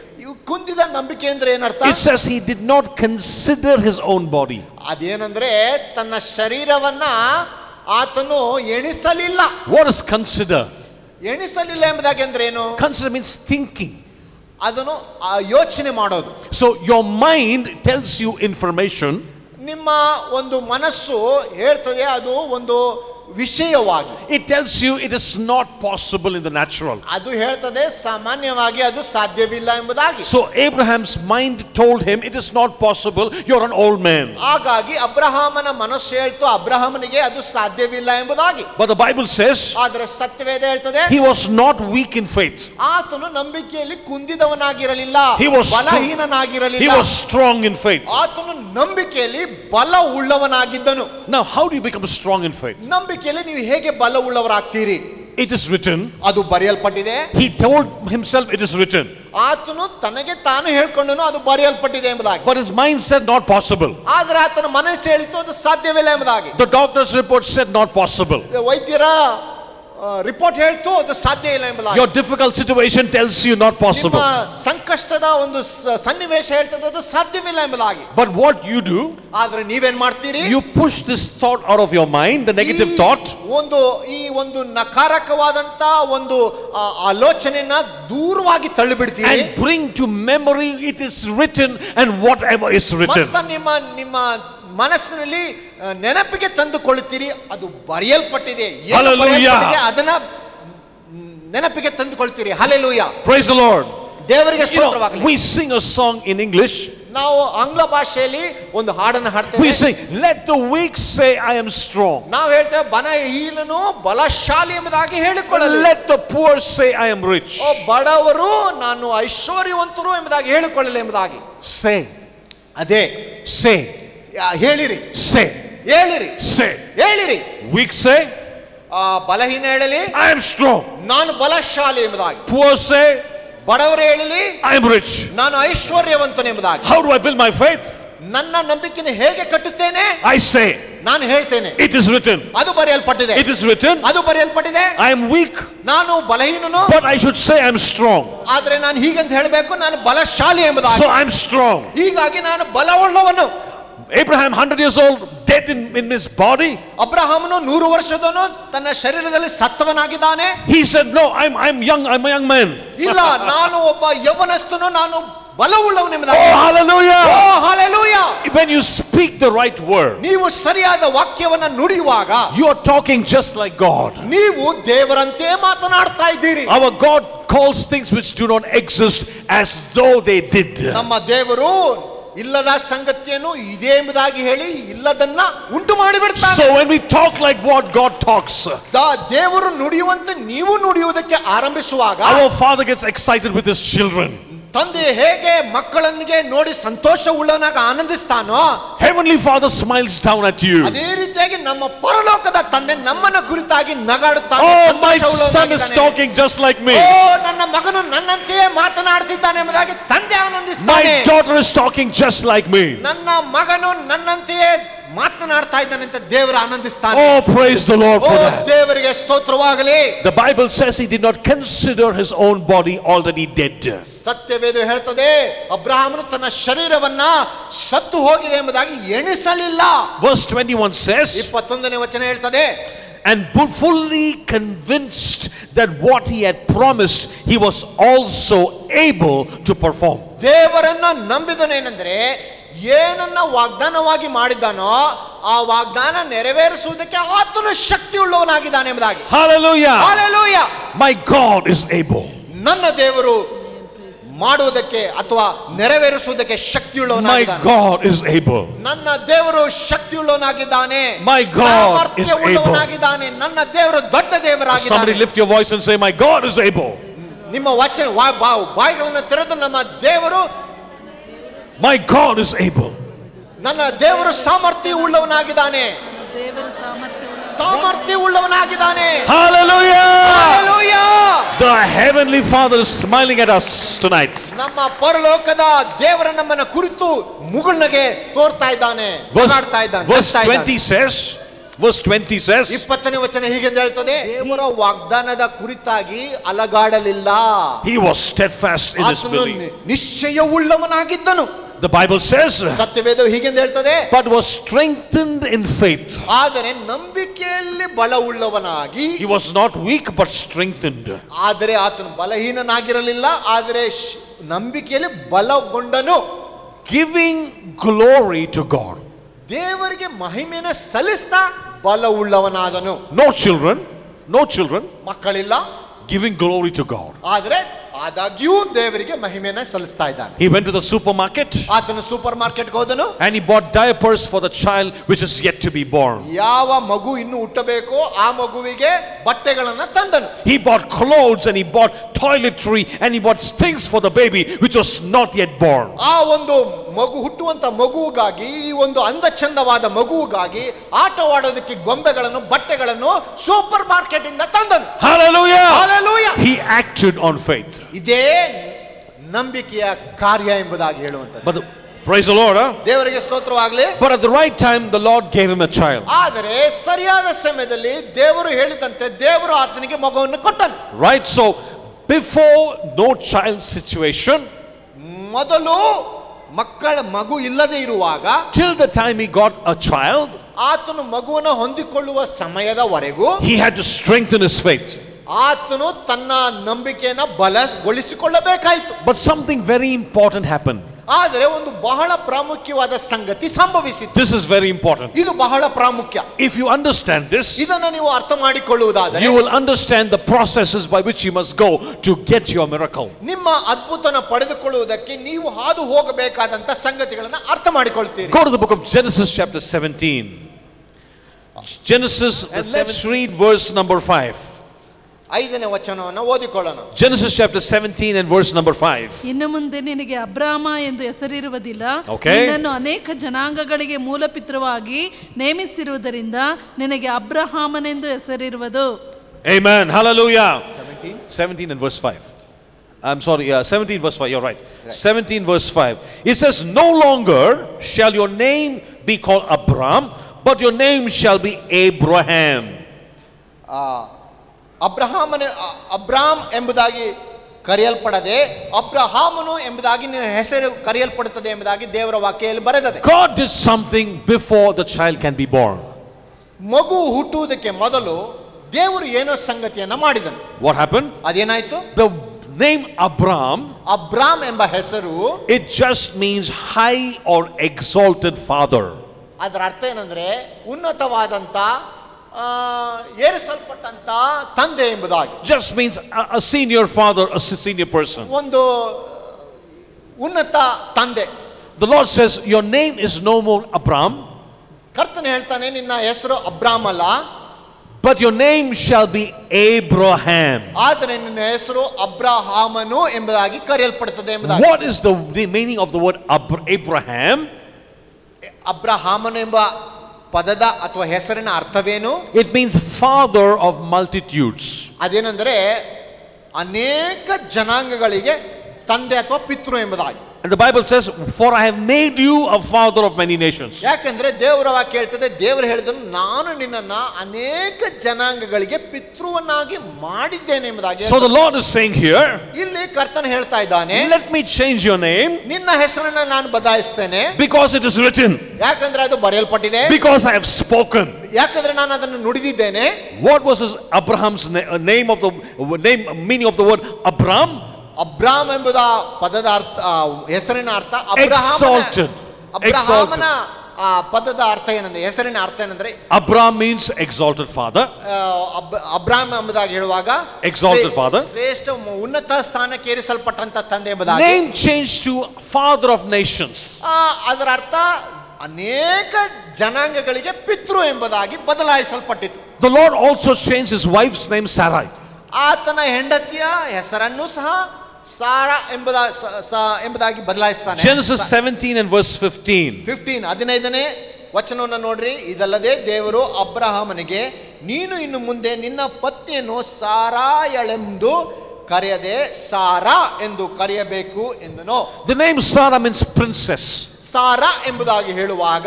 ಕುಂದಿದ ನಂಬಿಕೆ ಅಂದ್ರೆ ಏನರ್ಥ? It says he did not consider his own body. ಅದೇನಂದ್ರೆ ತನ್ನ ಶರೀರವನ್ನ ಆತನು ಎಣಿಸಲಿಲ್ಲ. What is consider? ಎಣಿಸಲಿಲ್ಲ ಎಂಬುದಾಗಿ ಅಂದ್ರೆ ಏನು? Consider means thinking. ಅದನ್ನು ಯೋಚನೆ ಮಾಡೋದು. So your mind tells you information. ನಿಮ್ಮ ಒಂದು ಮನಸ್ಸು ಹೇಳ್ತದೆ ಅದು ಒಂದು ವಿಷಯವಾಗಿ. It tells you it is not possible in the natural. ಅದು ಹೇಳ್ತದೆ ಸಾಮಾನ್ಯವಾಗಿ ಅದು ಸಾಧ್ಯವಿಲ್ಲ ಎಂಬುದಾಗಿ. So Abraham's mind told him it is not possible, you're an old man. ಹಾಗಾಗಿ ಅಬ್ರಹಾಮನ ಮನಸ್ಸು ಹೇಳ್ತು ಅಬ್ರಹಾಮನಿಗೆ ಅದು ಸಾಧ್ಯವಿಲ್ಲ ಎಂಬುದಾಗಿ. But the Bible says ಆದರೆ ಸತ್ಯವೇದ ಹೇಳ್ತದೆ he was not weak in faith. ಆತನು ನಂಬಿಕೆಯಲ್ಲಿ ಕುಂದಿದವನಾಗಿರಲಿಲ್ಲ, ಬಲಹೀನನಾಗಿರಲಿಲ್ಲ. He was strong in faith. ಆತನು ನಂಬಿಕೆಯಲ್ಲಿ ಬಲ ಉಳ್ಳವನಾಗಿದ್ದನು. Now how do you become strong in faith? ನಂಬಿಕೆಯಲ್ಲಿ ನೀವು ಹೇಗೆ ಬಲ ಉಳ್ಳವರಾಗ್ತೀರಿ? It is written. ಅದು ಬರೆಯಲ್ಪಟ್ಟಿದೆ. He told himself it is written. ಆತನು ತನಗೆ ತಾನು ಹೇಳ್ಕೊಂಡನು ಅದು ಬರೆಯಲ್ಪಟ್ಟಿದೆ ಎಂಬುದಾಗಿ. But his mind said not possible. ಆದರೆ ಆತನ ಮನಸ್ಸು ಹೇಳಿತು ಅದು ಸಾಧ್ಯವಿಲ್ಲ ಎಂಬುದಾಗಿ. The doctor's report said not possible. ವೈದ್ಯರ ರಿಪೋರ್ಟ್ ಹೇಳ್ತು ಅದು ಸಾಧ್ಯ ಇಲ್ಲ ಎಂಬುದಾಗಿ. Your difficult situation tells you not possible. ನಿಮ್ಮ ಸಂಕಷ್ಟದ ಒಂದು ಸನ್ನಿವೇಶ ಹೇಳ್ತದೆ ಅದು ಸಾಧ್ಯವಿಲ್ಲ ಎಂಬುದಾಗಿ. But what you do, ಆದರೆ ನೀವೇನ್ ಮಾಡ್ತೀರಿ? you push this thought out of your mind, the negative thought. ಈ ಒಂದು ನಕಾರಾತ್ಮಕವಾದಂತ ಒಂದು ಆಲೋಚನೆಯನ್ನ ದೂರವಾಗಿ ತಳ್ಳಿಬಿಡ್ತೀರಿ. And bring to memory it is written and whatever is written. ಮತ್ತೆ ನಿಮ್ಮ ಮನಸ್ಸಿನಲ್ಲಿ ನೆನಪಿಗೆ ತಂದುಕೊಳ್ಳುತ್ತೀರಿ ಅದು ಬರೆಯಲ್ಪಟ್ಟಿದೆ, ಅದನ್ನ ನೆನಪಿಗೆ ತಂದುಕೊಳ್ತೀರಿ. ಹಲ್ಲೆಲೂಯಾ. Praise the Lord. ದೇವರಿಗೆ ಸ್ತೋತ್ರವಾಗಲಿ. We sing a song in English. ನಾವು ಆಂಗ್ಲ ಭಾಷೆಯಲ್ಲಿ ಒಂದು ಹಾಡನ್ನು ಹಾಡ್ತೇವೆ. We sing, let the weak say I am strong. ನಾವು ಹೇಳ್ತೇವೆ ಬಲಹೀನನು ಬಲಶಾಲಿ ಎಂಬುದಾಗಿ ಹೇಳಿಕೊಳ್ಳಲಿ. Let the poor say I am rich. ಬಡವರು ನಾನು ಐಶ್ವರ್ಯವಂತರು ಎಂಬುದಾಗಿ ಹೇಳಿಕೊಳ್ಳಲಿ ಎಂಬುದಾಗಿ. Say. ಅದೇ say. ಹೇಳಿರಿ. say. ಹೇಳಿರಿ. say. ಹೇಳಿರಿ. weak say ಬಲಹೀನ ಹೇಳಲಿ I am strong. ನಾನು ಬಲಶಾಲಿ ಎಂಬುದಾಗಿ. poor say ಬಡವರು ಹೇಳಲಿ I am rich. ನಾನು ಐಶ್ವರ್ಯವಂತನು ಎಂಬುದಾಗಿ. how do I build my faith? ನನ್ನ ನಂಬಿಕೆಯನ್ನು ಹೇಗೆ ಕಟ್ಟುತ್ತೇನೆ? I say ನಾನು ಹೇಳ್ತೇನೆ it is written. ಅದು ಬರೆಯಲ್ಪಟ್ಟಿದೆ. it is written. ಅದು ಬರೆಯಲ್ಪಟ್ಟಿದೆ. I am weak. ನಾನು ಬಲಹೀನನು. but I should say I am strong. ಆದರೆ ನಾನು ಹೀಗಂತ ಹೇಳಬೇಕು ನಾನು ಬಲಶಾಲಿ ಎಂಬುದಾಗಿ. so I am strong. ಹೀಗಾಗಿ ನಾನು ಬಲವುಳ್ಳವನು. Abraham 100 years old dead in his body. ಅಬ್ರಹಾಮನು 100 ವರ್ಷದವನು ತನ್ನ ಶರೀರದಲ್ಲಿ ಸತ್ತವನಾಗಿದ್ದಾನೆ. he said no, I'm young, I'm a young man. ಇಲ್ಲ ನಾನು ಒಬ್ಬ ಯೌವನಸ್ಥನು, ನಾನು ಬಲವುಳ್ಳವನು ಎಂಬುದಾಗಿ. oh hallelujah. oh hallelujah. when you speak the right word, ನೀವು ಸರಿಯಾದ ವಾಕ್ಯವನ್ನು ನುಡಿಯುವಾಗ you are talking just like God. ನೀವು ದೇವರಂತೆ ಮಾತನಾಡ್ತಾ ಇದ್ದೀರಿ. our God calls things which do not exist as though they did. ನಮ್ಮ ದೇವರು ಇಲ್ಲದ ಸಂಗತಿಯನ್ನು ಇದೆ ಎಂಬುದಾಗಿ ಹೇಳಿ ಇಲ್ಲದನ್ನ ಉಂಟು ಮಾಡಿಬಿಡ್ತಾನೆ. so when we talk like what God talks, ದೇವರು ನುಡಿಯುವಂತೆ ನೀವು ನುಡಿಯುವುದಕ್ಕೆ ಆರಂಭಿಸುವಾಗ our Father gets excited with his children. ತಂದೆ ಹೇಗೆ ಮಕ್ಕಳನ್ನಿಗೆ ನೋಡಿ ಸಂತೋಷ ಉಳ್ಳವನಾಗ ಆನಂದಿಸ್ತಾನೋ, heavenly Father smiles down at you. ಅದೇ ರೀತಿಯಾಗಿ ನಮ್ಮ ಪರಲೋಕದ ತಂದೆ ನಮ್ಮನ್ನ ಕುರಿತಾಗಿ ನಗಾಡುತ್ತಾನೆ. oh my son is talking just like me. ನನ್ನ ಮಗನು ನನ್ನಂತೆಯೇ ಮಾತನಾಡುತ್ತಿದ್ದಾನೆ ಎಂಬುದಾಗಿ ತಂದೆ ಆನಂದಿಸ್ತಾನೆ. my daughter is talking just like me. ನನ್ನ ಮಗನು ನನ್ನಂತೆಯೇ ಮಾತನಾಡ್ತಾ ಇದ್ದಾನೆ ಅಂತ ದೇವರು ಆನಂದಿಸ್ತಾನೆ. oh praise the Lord for that. ದೇವರಿಗೆ ಸ್ತೋತ್ರವಾಗಲಿ. the Bible says he did not consider his own body already dead. ಸತ್ಯವೇದ ಹೇಳ್ತದೆ ಅಬ್ರಹಾಮನು ತನ್ನ ಶರೀರವನ್ನ ಸತ್ತು ಹೋಗಿದೆ ಎಂಬುದಾಗಿ ಎಣಿಸಲಿಲ್ಲ. verse 21 says 21ನೇ ವಚನ ಹೇಳ್ತದೆ and fully convinced that what he had promised he was also able to perform. ದೇವರನ್ನ ನಂಬಿದನೇನೆಂದರೆ ಏನನ್ನ ವಾಗ್ದಾನವಾಗಿ ಮಾಡಿದ್ದಾನೋ ಆ ವಾಗ್ದಾನ ನೆರವೇರಿಸುವುದಕ್ಕೆ ಆತನು ಶಕ್ತಿ ಉಳ್ಳವನಾಗಿದ್ದಾನೆ ಎಂಬುದಾಗಿ. hallelujah. hallelujah. my God is able. ನನ್ನ ದೇವರು ಮಾಡುವುದಕ್ಕೆ ಅಥವಾ ನೆರವೇರಿಸುವುದಕ್ಕೆ ಶಕ್ತಿಯುಳ್ಳವನಾಗಿದ್ದಾನೆ. my God is able. ನನ್ನ ದೇವರು ಶಕ್ತಿಯುಳ್ಳವನಾಗಿದ್ದಾನೆ. my God is able. ನನ್ನ ದೇವರು ದೊಡ್ಡ ದೇವರಾಗಿದ್ದಾನೆ. somebody lift your voice and say my God is able. ನಿಮ್ಮ ವಚನ ಬಾಯಿಗಳನ್ನು ತೆರೆದು ನಮ್ಮ ದೇವರು my God is able. ನನ್ನ ದೇವರು ಸಾಮರ್ಥ್ಯ ಉಳ್ಳವನಾಗಿದ್ದಾನೆ. ಸಾಮರ್ಥ್ಯ ಉಳ್ಳವನಾಗಿದ್ದಾನೆ. hallelujah. hallelujah. the heavenly Father is smiling at us tonight. ನಮ್ಮ ಪರಲೋಕದ ದೇವರು ನಮ್ಮನ್ನ ಕುರಿತು ಮುಗುಳ್ನಗೆ ತೋರ್ತಾ ಇದ್ದಾನೆ, ಮಾತಾಡ್ತಾ ಇದ್ದಾನೆ. verse 20 says 20ನೇ ವಚನ ಹೀಗೆಂದು ಹೇಳ್ತದೆ, ದೇವರ ವಾಗ್ದಾನದ ಕುರಿತಾಗಿ ಅಲಗಾಡಲಿಲ್ಲ. he was steadfast in his belief. ನಿಶ್ಚಯವುಳ್ಳವನಾಗಿದ್ದನು. The Bible says, ಸತ್ಯವೇದವು ಹೀಗೆಂದು ಹೇಳ್ತದೆ, but was strengthened in faith. ಆದರೆ ನಂಬಿಕೆಯಲ್ಲಿ ಬಲವುಳ್ಳವನಾಗಿ. He was not weak but strengthened. ಆದರೆ ಆತನು ಬಲಹೀನನಾಗಿರಲಿಲ್ಲ, ಆದರೆ ನಂಬಿಕೆಯಲ್ಲಿ ಬಲಗೊಂಡನು. Giving glory to God. ದೇವರಿಗೆ ಮಹಿಮೆಯನ್ನು ಸಲ್ಲಿಸ್ತಾ ಬಲವುಳ್ಳವನಾದನು. No children. ಮಕ್ಕಳಿಲ್ಲ. Giving glory to God. ಆದರೆ ಆದಾಗ್ಯೂ ದೇವರಿಗೆ ಮಹಿಮೆಯನ್ನು ಸಲ್ಲಿಸ್ತಾ ಇದ್ದಾನೆ. He went to the supermarket. ಆತನು ಸೂಪರ್ ಮಾರ್ಕೆಟ್ಗೆ ಹೋದನು. And he bought diapers for the child which is yet to be born. ಯಾವ ಮಗು ಇನ್ನು ಹುಟ್ಟಬೇಕೋ ಆ ಮಗುವಿಗೆ ಬಟ್ಟೆಗಳನ್ನು ತಂದನು. He bought clothes and he bought toiletry and he bought things for the baby which was not yet born. ಆ ಒಂದು ಮಗು ಹುಟ್ಟುವಂತ ಮಗುವಿಗಾಗಿ, ಈ ಒಂದು ಅಂದ ಚಂದವಾದ ಮಗುವಿಗಾಗಿ ಆಟವಾಡೋದಕ್ಕೆ ಗೊಂಬೆಗಳನ್ನು ಬಟ್ಟೆಗಳನ್ನು ಸೂಪರ್ ಮಾರ್ಕೆಟ್ ಇಂದ ತಂದನು. Hallelujah. Hallelujah. He acted on faith. ಇದೇ ನಂಬಿಕೆಯ ಕಾರ್ಯ ಎಂಬುದಾಗಿ ಹೇಳುವಂತದ್ದು. But praise the Lord. ದೇವರಿಗೆ ಸ್ತೋತ್ರವಾಗಲಿ. But at the right time the Lord gave him a child. ಆದರೆ ಸರಿಯಾದ ಸಮಯದಲ್ಲಿ ದೇವರು ಹೇಳಿದಂತೆ ದೇವರು ಆತನಿಗೆ ಮಗುವನ್ನು ಕೊಟ್ಟನು. Right, so before no child situation, ಮೊದಲು ಮಗು ಇಲ್ಲದೆ ಇರುವಾಗ, till the time he got a child, ಆತನು ಮಗುವನ್ನು ಹೊಂದಿಕೊಳ್ಳುವ ಸಮಯದವರೆಗೂ he had to strengthen his faith. ಆತನು ತನ್ನ ನಂಬಿಕೆಯನ್ನು ಬಲಗೊಳಿಸಿಕೊಳ್ಳಬೇಕಾಯಿತು. But something very important happened. ಆದರೆ ಒಂದು ಬಹಳ ಪ್ರಾಮುಖ್ಯವಾದ ಸಂಗತಿ ಸಂಭವಿಸಿತು. This is very important. ಇದು ಬಹಳ ಪ್ರಾಮುಖ್ಯ. If you understand this, ಇದನ್ನು ನೀವು ಅರ್ಥ ಮಾಡಿಕೊಳ್ಳುವುದಾದರೆ you will understand the processes by which you must go to get your miracle. ನಿಮ್ಮ ಅದ್ಭುತನ ಪಡೆದುಕೊಳ್ಳುವುದಕ್ಕೆ ನೀವು ಹಾದು ಹೋಗಬೇಕಾದಂತ ಸಂಗತಿಗಳನ್ನು ಅರ್ಥ ಮಾಡಿಕೊಳ್ಳುತ್ತೀರಿ. Go to the book of Genesis chapter 17. Genesis, let's read verse number 5. 5ನೇ ವಚನವನ್ನು ಓದಿಕೊಳ್ಳೋಣ. Genesis chapter 17 and verse number 5. ಇನ್ನು ಮುಂದೆ ನಿನಗೆ ಅಬ್ರಾಮ ಎಂದು ಹೆಸರಿರುವುದಿಲ್ಲ, Okay. ನಿನ್ನನ್ನು ಅನೇಕ ಜನಾಂಗಗಳಿಗೆ ಮೂಲಪಿತೃವಾಗಿ ನೇಮಿಸಿರುವುದರಿಂದ ನಿನಗೆ ಅಬ್ರಹಾಮನೆಂದು ಹೆಸರಿರುವುದು. Amen. Hallelujah. 17 and verse 5. I'm sorry, 17 verse 5. You're right. 17 verse 5. It says, no longer shall your name be called Abram, but your name shall be Abraham. ಅಬ್ರಾಮ್ ಎಂಬುದಾಗಿ ಕರೆಯಲ್ಪಡದೆ ಅಬ್ರಹಾಮನು ಎಂಬುದಾಗಿ ನಿನ್ನ ಹೆಸರು ಕರೆಯಲ್ಪಡುತ್ತದೆ ಎಂಬುದಾಗಿ ದೇವರ ವಾಕ್ಯದಲ್ಲಿ ಬರೆದಿದೆ. God did something before the child can be born. ಮಗು ಹುಟ್ಟುವುದಕ್ಕೆ ಮೊದಲು ದೇವರು ಏನೋ ಸಂಗತಿಯನ್ನ ಮಾಡಿದನು. What happened? ಅದೇನಾಯ್ತು? The name ಅಬ್ರಾಮ್ ಎಂಬ ಹೆಸರು, it just means high or exalted father. ಅದರ ಅರ್ಥ ಏನಂದ್ರೆ ಉನ್ನತವಾದಂತ ಏರಿಸಲ್ಪಟ್ಟಂತ ತಂದೆ ಎಂಬುದಾಗಿ. Just means a senior father, a senior person. ಒಂದು ಉನ್ನತ ತಂದೆ. The Lord says your name is no more Abram, ಕರ್ತನು ಹೇಳ್ತಾನೆ ನಿನ್ನ ಹೆಸರು ಅಬ್ರಾಮ್ ಅಲ್ಲ, but your name shall be Abraham. ಆದರೆ ನಿನ್ನ ಹೆಸರು ಅಬ್ರಹಾಮನು ಎಂಬುದಾಗಿ ಕರೆಯಲ್ಪಡುತ್ತದೆ ಎಂಬುದಾಗಿ. What is the meaning of the word Abraham? ಅಬ್ರಹಾಮನು ಎಂಬ ಪದದ ಅಥವಾ ಹೆಸರಿನ ಅರ್ಥವೇನು? It means father of multitudes. ಅದೇನೆಂದರೆ ಅನೇಕ ಜನಾಂಗಗಳಿಗೆ ತಂದೆ ಅಥವಾ ಪಿತೃ ಎಂಬುದಾಗಿ. And the Bible says, for I have made you a father of many nations. ಯಾಕಂದ್ರೆ ದೇವರ ವಾಕ್ಯ ಹೇಳ್ತದೆ, ದೇವರು ಹೇಳಿದನು ನಾನು ನಿನ್ನನ್ನ ಅನೇಕ ಜನಾಂಗಗಳಿಗೆ ಪಿತೃವನ್ನಾಗಿ ಮಾಡಿದ್ದೇನೆ ಎಂಬುದಾಗಿ. So the Lord is saying here, ಇಲ್ಲಿ ಕರ್ತನ ಹೇಳ್ತಾ ಇದ್ದಾನೆ, let me change your name, ನಿನ್ನ ಹೆಸರನ್ನ ನಾನು ಬದಲಾಯಿಸ್ತೇನೆ, because it is written, ಯಾಕಂದ್ರೆ ಅದು ಬರೆಯಲ್ಪಟ್ಟಿದೆ, because I have spoken. ಯಾಕಂದ್ರೆ ನಾನು ಅದನ್ನು ನುಡಿದಿದ್ದೇನೆ. What was Abraham's name of the meaning of the word Abram? ಅಬ್ರಾಮ್ ಎಂಬುದ ಪದದ ಅರ್ಥ, ಹೆಸರಿನ ಅರ್ಥ exalted. ಅಬ್ರಹಾಮನ ಪದದ ಅರ್ಥ ಏನಂದ್ರೆ, ಹೆಸರಿನ ಅರ್ಥ ಏನಂದ್ರೆ Abram means exalted father. ಅಬ್ರಾಮ್ ಎಂಬುದಾಗಿ ಹೇಳುವಾಗ exalted father, ಶ್ರೇಷ್ಠ ಉನ್ನತ ಸ್ಥಾನಕ್ಕೆ ಏರಿಸಲ್ಪಟ್ಟಂತ ತಂದೆ ಎಂಬುದಾಗಿ. name changed to father of nations. ಅದರ ಅರ್ಥ ಅನೇಕ ಜನಾಂಗಗಳಿಗೆ ಪಿತೃ ಎಂಬುದಾಗಿ ಬದಲಾಯಿಸಲ್ಪಟ್ಟಿತು. The Lord also changed his wife's name Sarai. ಆತನ ಹೆಂಡತಿಯ ಹೆಸರನ್ನು ಸಹ ಸಾರಾ ಎಂಬುದಾಗಿ ಬದಲಾಯಿಸ್ತಾನೆ. Genesis 17 and verse 15. 15ನೇ ವಚನವನ್ನು ನೋಡ್ರಿ. ಇದಲ್ಲದೆ ದೇವರು ಅಬ್ರಹಾಮನಿಗೆ ನೀನು ಇನ್ನು ಮುಂದೆ ನಿನ್ನ ಪತ್ನಿಯನ್ನು ಸಾರಾಯಳೆಂದು ಕರೆಯದೆ ಸಾರಾ ಎಂದು ಕರೆಯಬೇಕು ಎಂದನು. The name Sarah means princess. Sara ಎಂಬುದಾಗಿ ಹೇಳುವಾಗ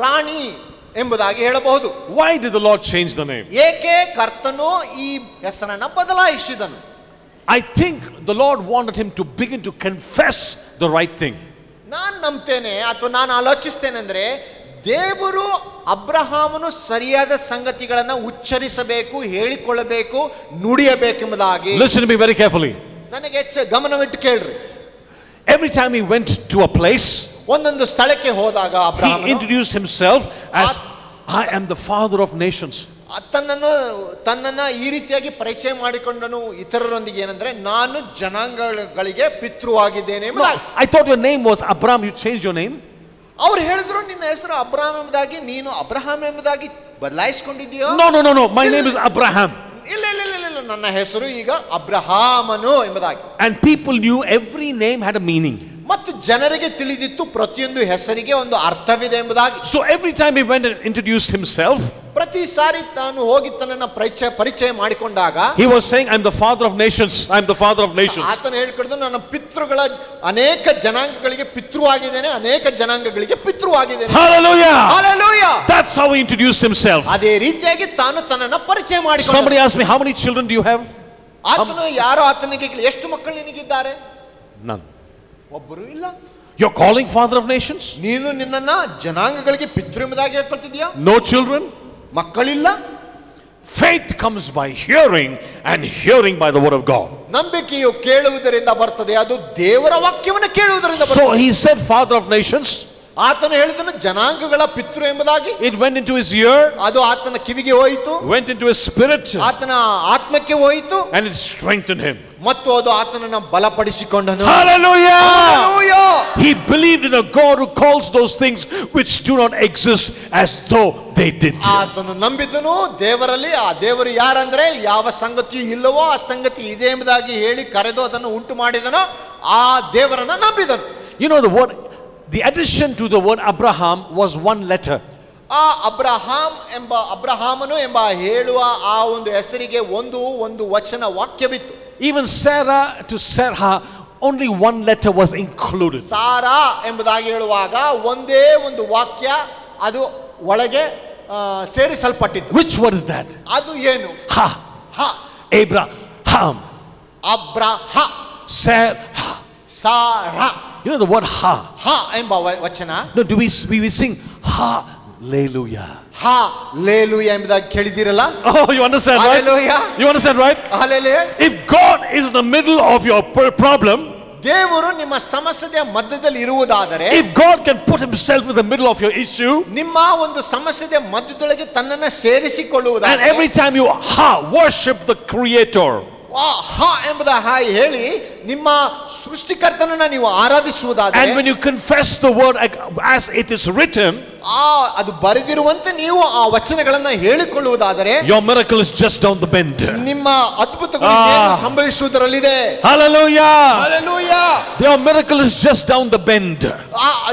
ರಾಣಿ ಎಂಬುದಾಗಿ ಹೇಳಬಹುದು. Why did the Lord change the name? ಏಕೆ ಕರ್ತನು ಈ ಹೆಸರನ್ನು ಬದಲಾಯಿಸಿದನು? I think the Lord wanted him to begin to confess the right thing. ನಾನು ನಂಬ್ತೇನೆ ಅಥವಾ ನಾನು ಆಲೋಚಿಸ್ತೇನೆ ಅಂದ್ರೆ ದೇವರು ಅಬ್ರಹಾಮನು ಸರಿಯಾದ ಸಂಗತಿಗಳನ್ನು ಉಚ್ಚರಿಸಬೇಕು, ಹೇಳಿಕೊಳ್ಳಬೇಕು, ನುಡಿಯಬೇಕೆಂಬುದಾಗಿ. Listen to me very carefully. ನನಗೆ ಗಮನವಿಟ್ಟು ಕೇಳ್ರಿ. Every time he went to a place, ಒಂದೊಂದು ಸ್ಥಳಕ್ಕೆ ಹೋದಾಗ he introduced himself as I am the father of nations. ತನ್ನನ್ನ ಈ ರೀತಿಯಾಗಿ ಪರಿಚಯ ಮಾಡಿಕೊಂಡನು ಇತರರೊಂದಿಗೆ. ಏನಂದ್ರೆ ನಾನು ಜನಾಂಗಗಳಿಗೆ ಪಿತೃವಾಗಿದ್ದೇನೆ. I thought your name was Abraham. You changed your name. ಅವ್ರು ಹೇಳಿದ್ರು ನಿನ್ನ ಹೆಸರು ಅಬ್ರಹಾಂ ಎಂಬುದಾಗಿ, ನೀನು ಅಬ್ರಹಾಂ ಎಂಬುದಾಗಿ ಬದಲಾಯಿಸಿಕೊಂಡಿದ್ದೀಯೋ? No. My name is Abraham. ಇಲ್ಲ, ನನ್ನ ಹೆಸರು ಈಗ ಅಬ್ರಹಾಮನು ಎಂಬುದಾಗಿ. And people knew every name had a meaning. ಮತ್ತು ಜನರಿಗೆ ತಿಳಿದಿತ್ತು ಪ್ರತಿಯೊಂದು ಹೆಸರಿಗೆ ಒಂದು ಅರ್ಥವಿದೆ ಎಂಬುದಾಗಿ. So every time he went and introduced himself, ಪ್ರತಿ ಸಾರಿ ತಾನು ಹೋಗಿ ತನ್ನನ್ನು ಪರಿಚಯ ಮಾಡಿಕೊಂಡಾಗ he was saying, I'm the father of nations. I'm the father of nations. ಆತನು ಹೇಳಿಕೊಂಡು ನನ್ನ ಪಿತೃಗಳ ಅನೇಕ ಜನಾಂಗಗಳಿಗೆ ಪಿತೃವಾಗಿದ್ದೇನೆ, ಅನೇಕ ಜನಾಂಗಗಳಿಗೆ ಪಿತೃವಾಗಿದ್ದೇನೆ. Hallelujah. Hallelujah. That's how he introduced himself. ಅದೇ ರೀತಿಯಾಗಿ ತಾನು ತನ್ನನ್ನು ಪರಿಚಯ ಮಾಡಿಕೊಂಡ. Somebody asked me, how many children do you have? ಆತನು ಯಾರೋ ಆತನಿಗೆ ಎಷ್ಟು ಮಕ್ಕಳು ನಿನಗಿದ್ದಾರೆ? None. ಒಬ್ಬರು ಇಲ್ಲ. You're calling father of nations? ನೀನು ನಿನ್ನನ್ನ ಜನಾಂಗಗಳಿಗೆ ಪಿತೃ ಎಂಬುದಾಗಿ ಹೇಳ್ಕೊಳ್ತಿದ್ಯಾ? No children? ಮಕ್ಕಳಿಲ್ಲ. Faith comes by hearing, and hearing by the word of God. ನಂಬಿಕೆಯು ಕೇಳುವುದರಿಂದ ಬರ್ತದೆ, ಅದು ದೇವರ ವಾಕ್ಯವನ್ನು ಕೇಳುವುದರಿಂದ ಬರ್ತದೆ. So he said father of nations. ಆತನು ಹೇಳಿದನು ಜನಾಂಗಗಳ ಪಿತೃ ಎಂಬುದಾಗಿ. It went into his ear. ಅದು ಆತನ ಕಿವಿಗೆ ಹೋಯಿತು. Went into his spirit. ಆತನ ಆತ್ಮಕ್ಕೆ ಹೋಯಿತು. And it strengthened him. ಮತ್ತು ಅದು ಆತನನ್ನು ಬಲಪಡಿಸಿಕೊಂಡನು. Hallelujah. Hallelujah. He believed in a God who calls those things which do not exist as though they did. ಆತನು ನಂಬಿದನು ದೇವರಲ್ಲಿ. ಆ ದೇವರು ಯಾರಂದ್ರೆ ಯಾವ ಸಂಗತಿಯೂ ಇಲ್ಲವೋ ಆ ಸಂಗತಿ ಇದೆ ಎಂಬುದಾಗಿ ಹೇಳಿ ಕರೆದು ಅದನ್ನು ಉಂಟು ಮಾಡಿದನೋ ಆ ದೇವರನ್ನ ನಂಬಿದನು. You know the addition to the word Abraham was one letter. ಆ ಅಬ್ರಹಾಮನು ಎಂಬ ಹೇಳುವ ಆ ಒಂದು ಹೆಸರಿಗೆ ಒಂದು ವಚನ ವಾಕ್ಯವಿತ್ತು. Even Sarah to Sarah, only one letter was included. Sara ಎಂಬುದಾಗಿ ಹೇಳುವಾಗ ಒಂದೇ ಒಂದು ವಾಕ್ಯ ಅದು ಒಳಗೆ ಸೇರಿಸಲ್ಪಟ್ಟಿತ್ತು. Which word is that? ಅದು ಏನು? Ha. ಹ. Abraham. ಅಬ್ರಹ. Sarah. Sara. You know the word ha. ಹ ಎಂಬ ವಚನ. No, do we sing hallelujah? Hallelujah ಎಂಬುದಾಗಿ ಕೇಳಿದಿರಲ್ಲ? Oh, you understand, right? Hallelujah. You understand, right? Hallelujah. If God is in the middle of your problem, ದೇವರು ನಿಮ್ಮ ಸಮಸ್ಯೆಯ ಮಧ್ಯದಲ್ಲಿ ಇರುವುದಾದರೆ, if God can put himself in the middle of your issue, ನಿಮ್ಮ ಒಂದು ಸಮಸ್ಯೆಯ ಮಧ್ಯದೊಳಗೆ ತನ್ನನ್ನು ಸೇರಿಸಿಕೊಳ್ಳುವುದಾದರೆ, and every time you worship the creator, ಹ ಎಂಬುದ ಹಾಯ್ ಹೇಳಿ ನಿಮ್ಮ ಸೃಷ್ಟಿಕರ್ತನನ್ನ ನೀವು ಆರಾಧಿಸುವುದಾದರೆ, and when you confess the word as it is written, ಅದು ಬರೆದಿರುವಂತೆ ನೀವು ಆ ವಚನಗಳನ್ನ ಹೇಳಿಕೊಳ್ಳುವುದಾದರೆ, your miracle is just down the bend. ನಿಮ್ಮ ಅದ್ಭುತಗಳು ಸಂಭವಿಸುವುದರಲ್ಲಿದೆ. Hallelujah. Hallelujah. Your miracle is just down the bend.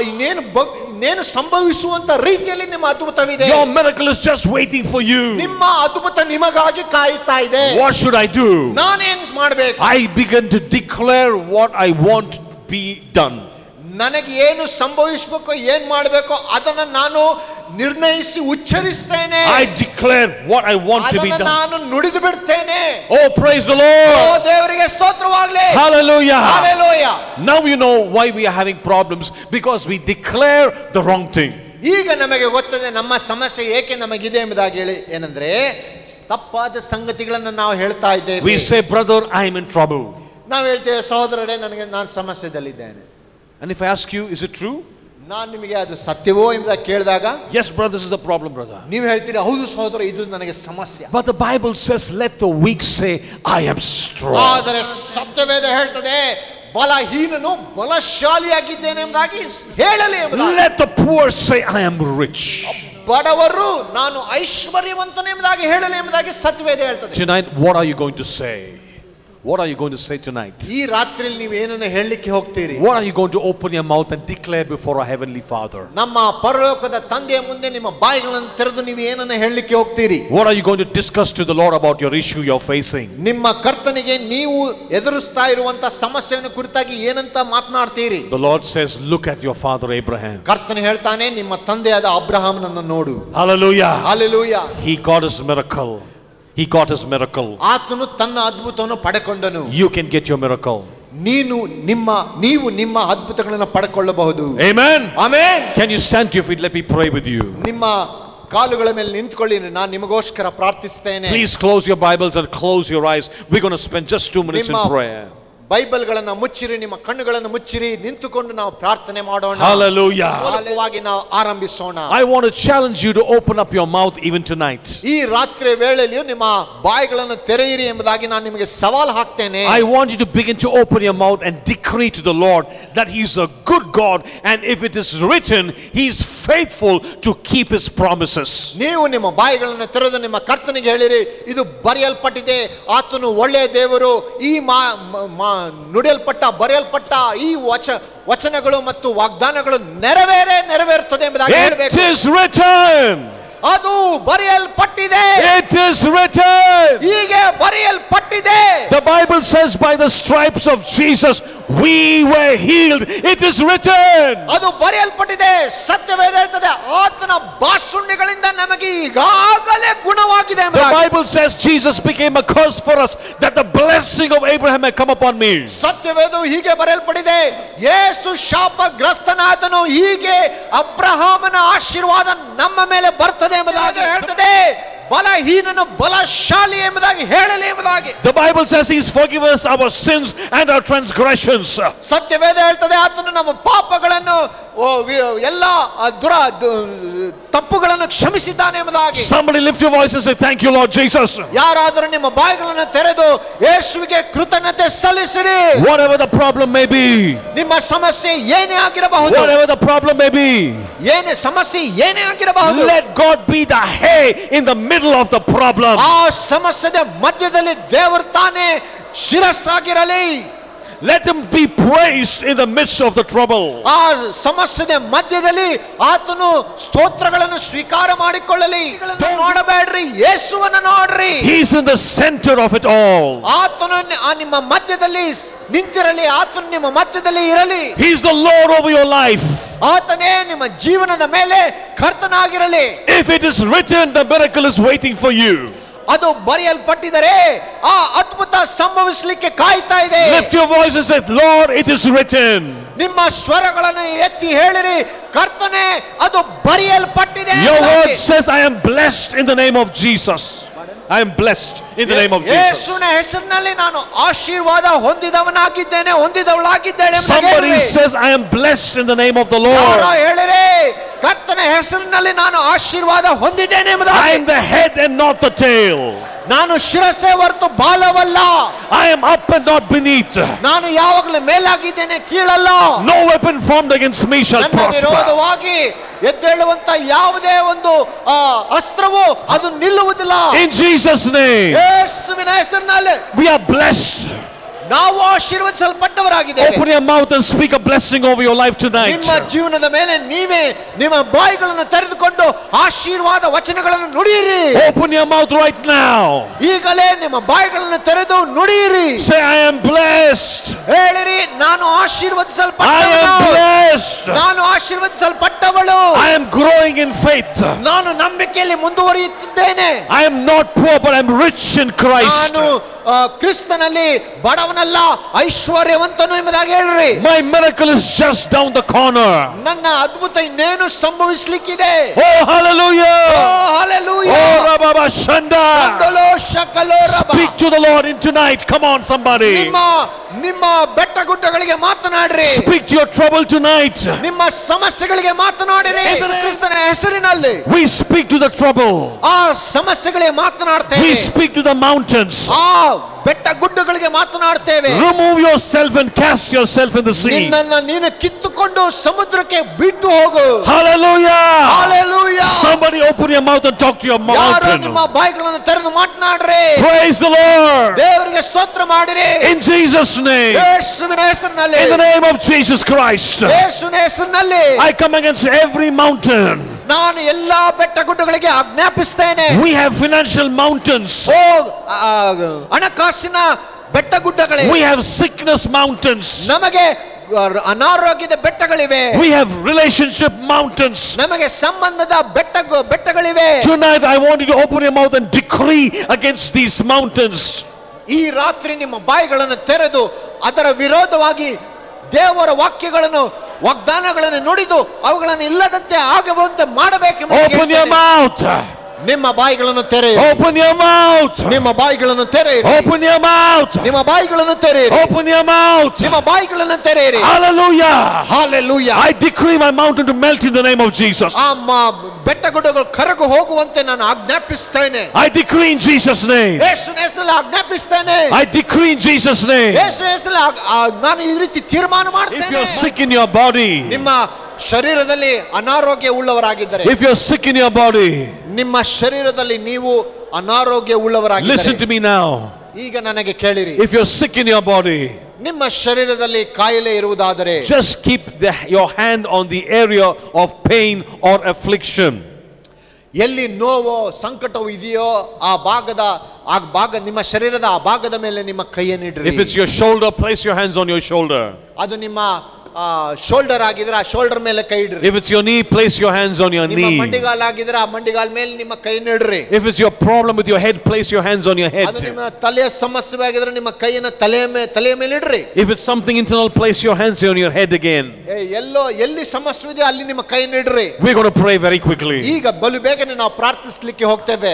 ಇನ್ನೇನು ಸಂಭವಿಸುವಂತ ರೀತಿಯಲ್ಲಿ ನಿಮ್ಮ ಅದ್ಭುತವಿದೆ. Your miracle is just waiting for you. ನಿಮ್ಮ ಅದ್ಭುತ ನಿಮಗಾಗಿ ಕಾಯುತ್ತಾ ಇದೆ. What should I do? ನಾನೇನು ಮಾಡಬೇಕು? I began to declare what I want to be done. ನನಗೆ ಏನು ಸಂಭವಿಸಬೇಕು, ಏನು ಮಾಡಬೇಕು ಅದನ್ನು ನಾನು ನಿರ್ಣಯಿಸಿ ಉಚ್ಚರಿಸ್ತೇನೆ. I declare what I want to be done. ನಾನು ನುಡಿದು ಬಿಡ್ತೇನೆ. Oh, praise the Lord. ಓ ದೇವರಿಗೆ ಸ್ತೋತ್ರವಾಗಲಿ. Hallelujah. Hallelujah. Now you know why we are having problems, because we declare the wrong thing. ಈಗ ನಮಗೆ ಗೊತ್ತದೆ ನಮ್ಮ ಸಮಸ್ಯೆ ಏಕೆ ನಮಗಿದೆ ಎಂಬುದಾಗಿ ಹೇಳಿ ಏನಂದ್ರೆ ತಪ್ಪಾದ ಸಂಗತಿಗಳನ್ನು ನಾವು ಹೇಳ್ತಾ ಇದ್ದೇವೆ. We say, brother, I am in trouble. ನಾವು ಹೇಳ್ತೇವೆ, ಸಹೋದರರೇ ನಾನು ಸಮಸ್ಯೆದಲ್ಲಿದ್ದೇನೆ. And if I ask you, is it true? ನಾನು ನಿಮಗೆ ಅದು ಸತ್ಯವೋ ಎಂಬುದಾಗಿ ಕೇಳಿದಾಗ, yes brother, this is the problem brother. ನೀವು ಹೇಳ್ತೀರಿ, ಹೌದು ಸಹೋದರ, ಇದು ನನಗೆ ಸಮಸ್ಯೆ. But the Bible says, let the weak say, I am strong. ಆದರೆ ಸತ್ಯವೇದ ಹೇಳ್ತದೆ, ಬಲಹೀನನು ಬಲಶಾಲಿಯಾಗಿದ್ದೇನೆ ಎಂಬುದಾಗಿ ಹೇಳಲಿ ಎಂಬುದಾಗಿ. Let the poor say, I am rich. ಬಡವರು ನಾನು ಐಶ್ವರ್ಯವಂತನು ಎಂಬುದಾಗಿ ಹೇಳಲಿ ಎಂಬುದಾಗಿ ಸತ್ಯವೇದ ಹೇಳ್ತದೆ. Tonight, what are you going to say? What are you going to say tonight? ಈ ರಾತ್ರಿಯಲ್ಲಿ ನೀವು ಏನನ್ನ ಹೇಳಲಿಕ್ಕೆ ಹೋಗ್ತೀರಿ? What are you going to open your mouth and declare before our heavenly Father? ನಮ್ಮ ಪರಲೋಕದ ತಂದೆಯ ಮುಂದೆ ನಿಮ್ಮ ಬಾಯಿಗಳನ್ನು ತೆರೆದು ನೀವು ಏನನ್ನ ಹೇಳಲಿಕ್ಕೆ ಹೋಗ್ತೀರಿ? What are you going to discuss to the Lord about your issue you're facing? ನಿಮ್ಮ ಕರ್ತನಿಗೆ ನೀವು ಎದುರಿಸ್ತಾ ಇರುವಂತ ಸಮಸ್ಯೆಯನ್ನು ಕುರಿತಾಗಿ ಏನಂತ ಮಾತನಾಡ್ತೀರಿ? The Lord says, look at your father Abraham. ಕರ್ತನು ಹೇಳ್ತಾನೆ, ನಿಮ್ಮ ತಂದೆಯಾದ ಅಬ್ರಹಾಮನನ್ನು ನೋಡು. Hallelujah. Hallelujah. He got his miracle. He got his miracle. ಆತನು ತನ್ನ ಅದ್ಭುತವನ್ನು ಪಡೆಕೊಂಡನು. You can get your miracle. ನೀವು ನಿಮ್ಮ ಅದ್ಭುತಗಳನ್ನು ಪಡೆದುಕೊಳ್ಳಬಹುದು. Amen. Amen. Can you stand to your feet? Let me pray with you. ನಿಮ್ಮ ಕಾಲುಗಳ ಮೇಲೆ ನಿಂತುಕೊಳ್ಳಿ, ನಾನು ನಿಮಗೋಸ್ಕರ ಪ್ರಾರ್ಥಿಸ್ತೇನೆ. Please close your Bibles and close your eyes. We're going to spend just 2 minutes in prayer. ಬೈಬಲ್ಗಳನ್ನು ಮುಚ್ಚಿರಿ, ನಿಮ್ಮ ಕಣ್ಣುಗಳನ್ನು ಮುಚ್ಚಿರಿ, ನಿಂತುಕೊಂಡು ನಾವು ಪ್ರಾರ್ಥನೆ ಮಾಡೋಣ. Hallelujah. ಮೂಲಕವಾಗಿ ನಾವು ಆರಂಭಿಸೋಣ. I want to challenge you to open up your mouth even tonight. ಈ ರಾತ್ರಿ ವೇಳೆಯಲ್ಲಿಯೂ ನಿಮ್ಮ ಬಾಯಿಗಳನ್ನು ತೆರೆಯಿರಿ ಎಂಬುದಾಗಿ ನಾನು ನಿಮಗೆ ಸವಾಲು ಹಾಕ್ತೇನೆ. I want you to begin to open your mouth and decree to the Lord that He is a good God, and if it is written, He is faithful to keep His promises. ನೀವು ನಿಮ್ಮ ಬಾಯಿಗಳನ್ನು ತೆರೆದು ನಿಮ್ಮ ಕರ್ತನಿಗೆ ಹೇಳಿರಿ, ಇದು ಬರೆಯಲ್ಪಟ್ಟಿದೆ, ಆತನು ಒಳ್ಳೆಯ ದೇವರು, ಈ ಬರೆಯಲ್ಪಟ್ಟ ಈ ವಚನಗಳು ಮತ್ತು ವಾಗ್ದಾನಗಳು ನೆರವೇರುತ್ತದೆ ಎಂಬುದಾಗಿ ಹೇಳಬೇಕು. It is written. ಅದು ಬರೆಯಲ್ಪಟ್ಟಿದೆ. It is written. ಹೀಗೆ ಬರೆಯಲ್ಪಟ್ಟಿದೆ. The Bible says by the stripes of Jesus we were healed. It is written. ಅದು ಬರೆಯಲ್ಪಟ್ಟಿದೆ. ಸತ್ಯವೇದ ಹೇಳ್ತದೆ, ಆತನ ಬಾಸುಂಡಿಗಳಿಂದ ನಮಗೆ ಈಗಾಗಲೇ ಗುಣವಾಗಿದೆ. The Bible says Jesus became a curse for us that the blessing of Abraham may come upon me. ಸತ್ಯವೇದವು ಹೀಗೆ ಬರೆಯಲ್ಪಟ್ಟಿದೆ, ಯೇಸು ಶಾಪಗ್ರಸ್ತನಾದನು, ಹೀಗೆ ಅಬ್ರಹಾಮನ ಆಶೀರ್ವಾದ ನಮ್ಮ ಮೇಲೆ ಬರ್ತದೆ ಎಂಬುದಾಗಿ ಹೇಳ್ತದೆ. ಬಲಹೀನನು ಬಲಶಾಲಿ ಎಂಬುದಾಗಿ ಹೇಳಲಿ ಎಂಬುದಾಗಿ. The Bible says He's forgiven us our sins and our transgressions. ಸತ್ಯವೇದ ಹೇಳ್ತದೆ, ಆತನು ನಮ್ಮ ಪಾಪಗಳನ್ನು ಎಲ್ಲ ತಪ್ಪುಗಳನ್ನು ಕ್ಷಮಿಸಿದ್ದಾನೆ ಎಂಬುದಾಗಿ. Somebody lift your voice and say, thank you, Lord Jesus. ಯಾರಾದರೂ ನಿಮ್ಮ ಬಾಯಿಗಳನ್ನು ತೆರೆದು ಯೇಸುವಿಗೆ ಕೃತಜ್ಞತೆ ಸಲ್ಲಿಸಿರಿ. Whatever the problem may be, ನಿಮ್ಮ ಸಮಸ್ಯೆ ಏನೇ ಆಗಿರಬಹುದು, whatever the problem may be, ಏನೇ ಸಮಸ್ಯೆ ಏನೇ ಆಗಿರಬಹುದು, let God be the hay in the middle of the problem. ಆ ಸಮಸ್ಯೆಯ ಮಧ್ಯದಲ್ಲಿ ದೇವರು ತಾನೇ ಶಿರಸ್ಸಾಗಿರಲಿ. Let Him be praised in the midst of the trouble. ಆ ಸಮಸ್ಯೆಯ ಮಧ್ಯದಲ್ಲಿ ಆತನು ಸ್ತೋತ್ರಗಳನ್ನು ಸ್ವೀಕಾರ ಮಾಡಿಕೊಳ್ಳಲಿ. ನೋಡಬೇಡ್ರಿ, ಯೇಸುವನ್ನು ನೋಡ್ರಿ. He is in the center of it all. ಆತನು ನಿಮ್ಮ ಮಧ್ಯದಲ್ಲಿ ನಿಂತಿರಲಿ, ಆತನು ನಿಮ್ಮ ಮಧ್ಯದಲ್ಲಿ ಇರಲಿ. He is the Lord over your life. ಆತನೇ ನಿಮ್ಮ ಜೀವನದ ಮೇಲೆ ಕರ್ತನಾಗಿರಲಿ. If it is written, the miracle is waiting for you. ಅದು ಬರೆಯಲ್ಪಟ್ಟಿದರೆ ಆ ಅದ್ಭುತ ಸಂಭವಿಸಲಿಕ್ಕೆ ಕಾಯ್ತಾ ಇದೆ. Lift your voice and say, Lord, it is written. ನಿಮ್ಮ ಸ್ವರಗಳನ್ನು ಎತ್ತಿ ಹೇಳಿರಿ, ಕರ್ತನೇ ಅದು ಬರೆಯಲ್ಪಟ್ಟಿದೆ. Your word says, I am blessed in the name of Jesus. I am blessed in the name of Jesus. ಯೇಸುವಿನ ಹೆಸರಿನಲ್ಲಿ ನಾನು ಆಶೀರ್ವಾದ ಹೊಂದಿದವನಾಗಿದ್ದೇನೆ, ಹೊಂದಿದವಳಾಗಿದ್ದೇನೆ. Somebody says, I am blessed in the name of the Lord. ಹೇಳಿರಿ, ಕರ್ತನ ಹೆಸರಿನಲ್ಲಿ ನಾನು ಆಶೀರ್ವಾದ ಹೊಂದಿದ್ದೇನೆ ಎಂಬುದಾಗಿ. I am the head and not the tail. ನಾನು ಶಿರಸ್ಸೇ ಹೊರತು ಬಾಲವಲ್ಲ. I am up and not beneath. ನಾನು ಯಾವಾಗಲೂ ಮೇಲಾಗಿದ್ದೇನೆ, ಕೀಳಲ್ಲ. No weapon formed against me shall prosper. ವಿರೋಧವಾಗಿ ಎದ್ದೇಳುವಂತ ಯಾವುದೇ ಒಂದು ಅಸ್ತ್ರವು ಅದು ನಿಲ್ಲುವುದಿಲ್ಲ. In Jesus' name. ಯೇಸುವಿನ ಹೆಸರಿನಲ್ಲಿ we are blessed. ನಾವು ಆಶೀರ್ವದಿಸಲ್ಪಟ್ಟವರಾಗಿದ್ದೇವೆ. Open your mouth and speak a blessing over your life tonight. ನಿಮ್ಮ ಜೀವನದ ಮೇಲೆ ನೀವೇ ನಿಮ್ಮ ಬಾಯಿಗಳನ್ನು ತೆರೆದುಕೊಂಡು ಆಶೀರ್ವಾದ ವಚನಗಳನ್ನು ನುಡಿಯಿರಿ. Open your mouth right now. ಈಗಲೇ ನಿಮ್ಮ ಬಾಯಿಗಳನ್ನು ತೆರೆದು ನುಡಿಯಿರಿ. Say, I am blessed. ಹೇಳಿರಿ, ನಾನು ಆಶೀರ್ವದಿಸಲ್ಪಟ್ಟವನು. I am blessed. ನಾನು ಆಶೀರ್ವದಿಸಲ್ಪಟ್ಟವಳು. I am growing in faith. ನಾನು ನಂಬಿಕೆಯಲ್ಲಿ ಮುಂದುವರಿಯುತ್ತಿದ್ದೇನೆ. I am not poor but I am rich in Christ. ನಾನು ಕ್ರಿಸ್ತನಲ್ಲಿ ಬಡವನಲ್ಲ, ಐಶ್ವರ್ಯವಂತನು ಎಂಬುದಾಗಿ ಹೇಳ್ರಿ. My miracle is just down the corner. ನನ್ನ ಅದ್ಭುತ ಇನ್ನೇನು ಸಂಭವಿಸಲಿಕ್ಕಿದೆ. Oh hallelujah. Oh hallelujah. Oh rababa shanda. Speak to the Lord in tonight. Come on somebody. ನಿಮ್ಮ ಬೆಟ್ಟಗುಡ್ಡಗಳಿಗೆ ಮಾತನಾಡ್ರಿ. Speak to your trouble tonight. ನಿಮ್ಮ ಸಮಸ್ಯೆಗಳಿಗೆ ಮಾತನಾಡಿರಿ. ಕ್ರಿಸ್ತನ ಹೆಸರಿನಲ್ಲಿ we speak to the trouble. ಆ ಸಮಸ್ಯೆಗಳಿಗೆ ಮಾತನಾಡ್ತೇವೆ. we speak to the mountains. ಬೆಟ್ಟಗುಡ್ಡಗಳಿಗೆ ಮಾತನಾಡ್ತೇವೆ. remove yourself and cast yourself in the sea. ನಿನ್ನನ್ನು ನೀನು ಕಿತ್ತುಕೊಂಡು ಸಮುದ್ರಕ್ಕೆ ಬಿಟ್ಟು ಹೋಗು. hallelujah. hallelujah. somebody open your mouth and talk to your mountain. ಯಾರು ನಿಮ್ಮ ಬಾಯಿಗಳನ್ನು ತೆರೆದು ಮಾತನಾಡ್ರಿ. praise the Lord. ದೇವರಿಗೆ ಸ್ತೋತ್ರ ಮಾಡಿರಿ. in Jesus name. ಯೇಸುವಿನ ಹೆಸರಿನಲ್ಲಿ. in the name of Jesus Christ. ಯೇಸುವಿನ ಹೆಸರಿನಲ್ಲಿ. I come against every mountain. ನಾನು ಎಲ್ಲಾ ಬೆಟ್ಟಗುಡ್ಡಗಳಿಗೆ ಆಜ್ಞಾಪಿಸ್ತೇನೆ. we have financial mountains. ಹಣಕಾಸಿನ ಬೆಟ್ಟಗುಡ್ಡಗಳೇ. we have sickness mountains. ನಮಗೆ ಅನಾರೋಗ್ಯದ ಬೆಟ್ಟಗಳಿವೆ. we have relationship mountains. ನಮಗೆ ಸಂಬಂಧದ ಬೆಟ್ಟಗಳಿವೆ. tonight I want you to open your mouth and decree against these mountains. ಈ ರಾತ್ರಿ ನಿಮ್ಮ ಬಾಯಿಗಳನ್ನು ತೆರೆದು ಅದರ ವಿರೋಧವಾಗಿ ದೇವರ ವಾಕ್ಯಗಳನ್ನು ವಾಗ್ದಾನಗಳನ್ನು ನುಡಿದು ಅವುಗಳನ್ನು ಇಲ್ಲದಂತೆ ಆಗವಂತೆ ಮಾಡಬೇಕೆಂಬ Open your mouth. ನಿಮ್ಮ ಬಾಯಿಗಳನ್ನು ತೆರೆಯಿರಿ. Open your mouth. ನಿಮ್ಮ ಬಾಯಿಗಳನ್ನು ತೆರೆಯಿರಿ. Open your mouth. ನಿಮ್ಮ ಬಾಯಿಗಳನ್ನು ತೆರೆಯಿರಿ. Open your mouth. ನಿಮ್ಮ ಬಾಯಿಗಳನ್ನು ತೆರೆಯಿರಿ. Hallelujah. Hallelujah. I decree my mountain to melt in the name of Jesus. ಬೆಟ್ಟಗುಡ್ಡಗಳು ಕರಗು ಹೋಗುವಂತೆ ನಾನು ಆಜ್ಞಾಪಿಸ್ತೇನೆ. I decree in Jesus' name. ಯೇಸುವಿನ ಹೆಸರಲ್ಲಿ ಆಜ್ಞಾಪಿಸ್ತೇನೆ. I decree in Jesus' name. ಯೇಸುವಿನ ಹೆಸರಲ್ಲಿ ನಾನು ಈ ರೀತಿ ತೀರ್ಮಾನ If ಮಾಡ್ತೇನೆ. you're sick in your body, ನಿಮ್ಮ ಶರೀರದಲ್ಲಿ ಅನಾರೋಗ್ಯ ಉಳ್ಳವರಾಗಿದ್ದರೆ, if you're sick in your body, ನಿಮ್ಮ ಶರೀರದಲ್ಲಿ ನೀವು ಅನಾರೋಗ್ಯ listen ಉಳ್ಳವರಾಗಿದ್ದರೆ, to me now. ಈಗ ನನಗೆ ಕೇಳಿರಿ. If you're sick in your body, ನಿಮ್ಮ ಶರೀರದಲ್ಲಿ ಕಾಯಿಲೆ ಇರುವುದಾದರೆ, just keep your hand on the area of pain or affliction. ಎಲ್ಲಿ ನೋವೋ ಸಂಕಟವೋ ಇದೆಯೋ ಆ ಭಾಗ ನಿಮ್ಮ ಶರೀರದ ಆ ಭಾಗದ ಮೇಲೆ ನಿಮ್ಮ ಕೈಯನ್ನು ಇಡ್ರಿ. If it's your shoulder, place your hands on your shoulder. ಅದು ನಿಮ್ಮ ಶೋಲ್ಡರ್ ಆಗಿದ್ರೆ ಆ ಶೋಲ್ಡರ್ ಮೇಲೆ ಕೈ ಇಡ್ರಿ. If it's your knee, place your hands on your ನಿಮ್ಮ knee. ಮಂಡಿಗಾಲ ಆಗಿದ್ರೆ ಆ ಮಂಡಿಗಾಲ ಮೇಲೆ ನಿಮ್ಮ ಕೈಯನ್ನು ಇಡ್ರಿ. If it's your problem with your head, place your hands on your ಅದು head. ನಿಮ್ಮ ತಲೆಯ ಸಮಸ್ಯೆ ಆಗಿದ್ರೆ ನಿಮ್ಮ ಕೈಯನ್ನು ತಲೆಯ ಮೇಲೆ ಇಡ್ರಿ. If it's something internal, place your hands on your head again. ಎಲ್ಲಿ ಸಮಸ್ಯೆ ಇದೆ ಅಲ್ಲಿ ನಿಮ್ಮ ಕೈಯನ್ನು ಇಡ್ರಿ. We're going to pray very quickly. ಈಗ ಬಲು ಬೇಗನೆ ನಾವು ಪ್ರಾರ್ಥಿಸಲಿಕ್ಕೆ ಹೋಗ್ತೇವೆ.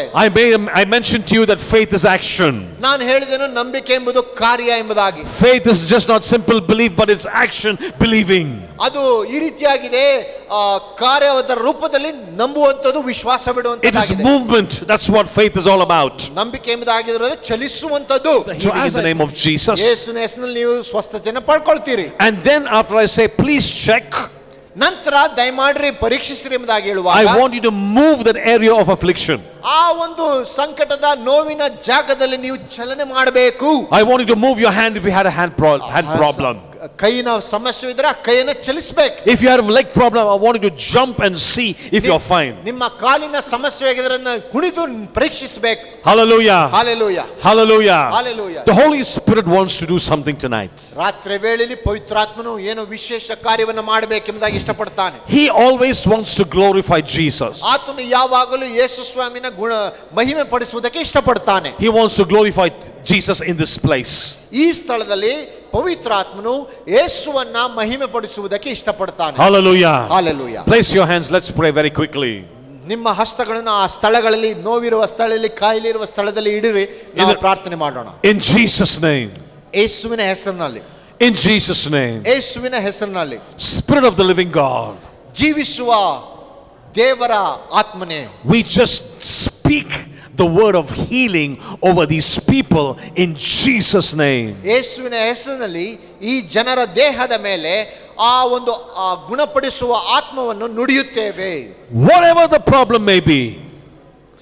I mentioned to you that faith is action. ನಾನು ಹೇಳಿದೆನು ನಂಬಿಕೆ ಎಂಬುದು ಕಾರ್ಯ ಎಂಬುದಾಗಿ. Faith is just not simple belief, but it's action, believing. ಅದು ಈ ರೀತಿಯಾಗಿದೆ, ಕಾರ್ಯದ ರೂಪದಲ್ಲಿ ನಂಬುವಂತದ್ದು, ವಿಶ್ವಾಸ It is ಬಿಡುವಂತದ್ದು. movement. That's what faith is all about. ನಂಬಿಕೆ ಎಂಬುದಾಗಿದ್ರೆ ಚಲಿಸುವಂತದ್ದು. So in the name of Jesus. ಯೇಸುವಿನ ಹೆಸರಿನಲ್ಲಿ ನೀವು ಸ್ವಸ್ಥತೆಯನ್ನು ಪಡ್ಕೊಳ್ತೀರಿ. And then after I say, please check, ನಂತರ ದಯಮಾಡ್ರಿ ಪರೀಕ್ಷಿಸಿರಿ ಎಂಬುದಾಗಿ ಹೇಳುವಾಗ, I want you to move that area of affliction. ಆ ಒಂದು ಸಂಕಟದ ನೋವಿನ ಜಾಗದಲ್ಲಿ ನೀವು ಚಲನೆ ಮಾಡಬೇಕು. I want you to move your hand if you had a hand problem. ಕೈನ ಸಮಸ್ಯೆ ಇದ್ರೆ ಆ ಕೈಯನ್ನು ಚಲಿಸಬೇಕು. If you have a leg problem, I want you to jump and see if you're fine. ನಿಮ್ಮ ಕಾಲಿನ ಸಮಸ್ಯೆ ಆಗಿದ್ರೆ ಕುಣಿದು ಪರೀಕ್ಷಿಸಬೇಕು. Hallelujah. Hallelujah. Hallelujah. Hallelujah. The Holy Spirit wants to do something tonight. ರಾತ್ರಿ ವೇಳೆಯಲ್ಲಿ ಪವಿತ್ರಾತ್ಮನು ಏನೋ ವಿಶೇಷ ಕಾರ್ಯವನ್ನು ಮಾಡಬೇಕೆಂಬುದಾಗಿ ಇಷ್ಟಪಡ್ತಾನೆ. He always wants to glorify Jesus. ಆತನು ಯಾವಾಗಲೂ ಯೇಸು ಸ್ವಾಮಿನ ಮಹಿಮೆ ಪಡಿಸುವುದಕ್ಕೆ ಇಷ್ಟಪಡ್ತಾನೆ. He wants to glorify Jesus in this place. ಈ ಸ್ಥಳದಲ್ಲಿ ಪವಿತ್ರಾತ್ಮನು ಯೇಸುವನ್ನ ಮಹಿಮೆ ಪಡಿಸುವುದಕ್ಕೆ ಇಷ್ಟಪಡ್ತಾನೆ. Hallelujah. Hallelujah. Place your hands. Let's pray very quickly. ನಿಮ್ಮ ಹಸ್ತಗಳನ್ನು ಆ ಸ್ಥಳಗಳಲ್ಲಿ, ನೋವಿರುವ ಸ್ಥಳದಲ್ಲಿ, ಕಾಯಿಲೆ ಇರುವ ಸ್ಥಳದಲ್ಲಿ ಇಡಿರಿ. ನಾವು ಪ್ರಾರ್ಥನೆ ಮಾಡೋಣ. In Jesus' name. ಯೇಸುವಿನ ಹೆಸರಿನಲ್ಲಿ. In Jesus' name. ಯೇಸುವಿನ ಹೆಸರಿನಲ್ಲಿ. Spirit of the living God. ಜೀವಿಸುವ ದೇವರ ಆತ್ಮನೇ. We just speak the word of healing over these people in Jesus' name. ಯೇಸುವಿನ ಹೆಸರಿನಲ್ಲಿ ಈ ಜನರ ದೇಹದ ಮೇಲೆ ಆ ಒಂದು ಗುಣಪಡಿಸುವ ಆತ್ಮವನ್ನು ನುಡಿಯುತ್ತೇವೆ. Whatever the problem may be,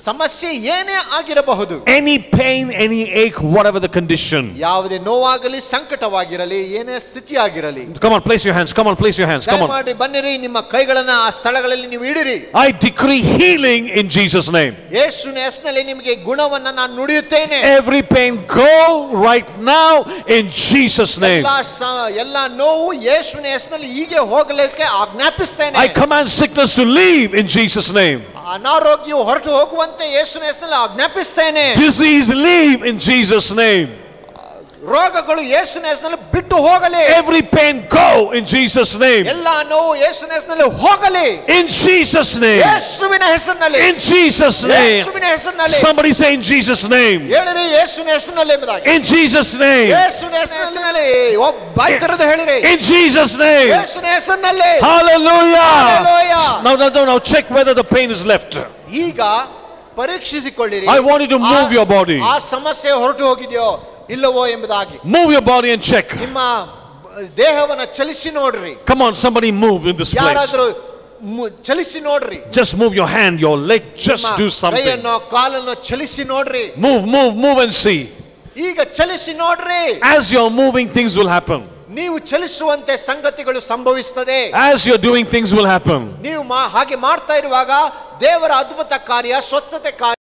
ಸಮಸ್ಯೆ ಏನೇ ಆಗಿರಬಹುದು, any pain, any ache, whatever the condition. ಯಾವುದೇ ನೋವಾಗಲಿ, ಸಂಕಟವಾಗಿರಲಿ, ಏನೇ ಸ್ಥಿತಿ ಆಗಿರಲಿ. Come on, place your hands. Come on, place your hands. Come on. ದಯಮಾಡಿ ಬನ್ನಿರಿ, ನಿಮ್ಮ ಕೈಗಳನ್ನ ಆ ಸ್ಥಳಗಳಲ್ಲಿ ನೀವು ಇಡಿರಿ. I decree healing in Jesus' name. ಯೇಸುವಿನ ಹೆಸರಿನಲ್ಲಿ ನಿಮಗೆ ಗುಣವನ್ನ ನಾನು ನುಡಿಯುತ್ತೇನೆ. Every pain go right now in Jesus' name. ಎಲ್ಲ ನೋವು ಯೇಸುವಿನ ಹೆಸರಿನಲ್ಲಿ ಹೀಗೆ ಹೋಗಲಿಕ್ಕೆ ಆಜ್ಞಾಪಿಸ್ತೇನೆ. I command sickness to leave in Jesus' name. ಅನಾರೋಗ್ಯವು ಹೊರಟು ಹೋಗುವಂತೆ ಯೇಸುವಿನ ಹೆಸರಿನಲ್ಲಿ ಆಜ್ಞಾಪಿಸ್ತೇನೆ. Disease leave in Jesus' name. ರೋಗಗಳು ಯೇಸುವಿನ ಹೆಸರಿನಲ್ಲಿ ಬಿಟ್ಟು ಹೋಗಲಿ. Every pain go in Jesus' name. ಎಲ್ಲ ನೋವು ಯೇಸುವಿನ ಹೆಸರಿನಲ್ಲಿ ಹೋಗಲಿ. In Jesus' name. ಯೇಸುವಿನ ಹೆಸರಿನಲ್ಲಿ. In Jesus' name. ಯೇಸುವಿನ ಹೆಸರಿನಲ್ಲಿ. Somebody say in Jesus' name. ಹೇಳಿರಿ ಯೇಸುವಿನ ಹೆಸರಿನಲ್ಲಿ ಎಂಬುದಾಗಿ. In Jesus' name. ಯೇಸುವಿನ ಹೆಸರಿನಲ್ಲಿ ಬಾಯಿ ತೆರೆದು ಹೇಳಿರಿ. In Jesus' name. ಯೇಸುವಿನ ಹೆಸರಿನಲ್ಲಿ. Hallelujah. Hallelujah. Now check whether the pain is left. ಈಗ ಪರೀಕ್ಷಿಸಿಕೊಳ್ಳಿರಿ. I want you to move your body. ಆ ಸಮಸ್ಯೆ ಹೊರಟು ಹೋಗಿದೆಯೋ ಇಲ್ಲವೋ ಎಂಬುದಾಗಿ. Move your body and check. ನಿಮ್ಮ ದೇಹವನ್ನ ಚಲಿಸಿ ನೋಡ್ರಿ. Come on, somebody move in this place. ಯಾರಾದರೂ ಚಲಿಸಿ ನೋಡ್ರಿ. Just move your hand, your leg, just do something. ಕೈಯನ್ನು ಕಾಲನ್ನು ಚಲಿಸಿ ನೋಡ್ರಿ. Move and see. ಈಗ ಚಲಿಸಿ ನೋಡ್ರಿ. As you're moving, things will happen. ನೀವು ಚಲಿಸುವಂತೆ ಸಂಗತಿಗಳು ಸಂಭವಿಸುತ್ತದೆ. As you're doing, things will happen. ನೀವು ಹಾಗೆ ಮಾಡ್ತಾ ಇರುವಾಗ ದೇವರ ಅದ್ಭುತ ಕಾರ್ಯ, ಸ್ವಸ್ಥತೆ ಕಾರ್ಯ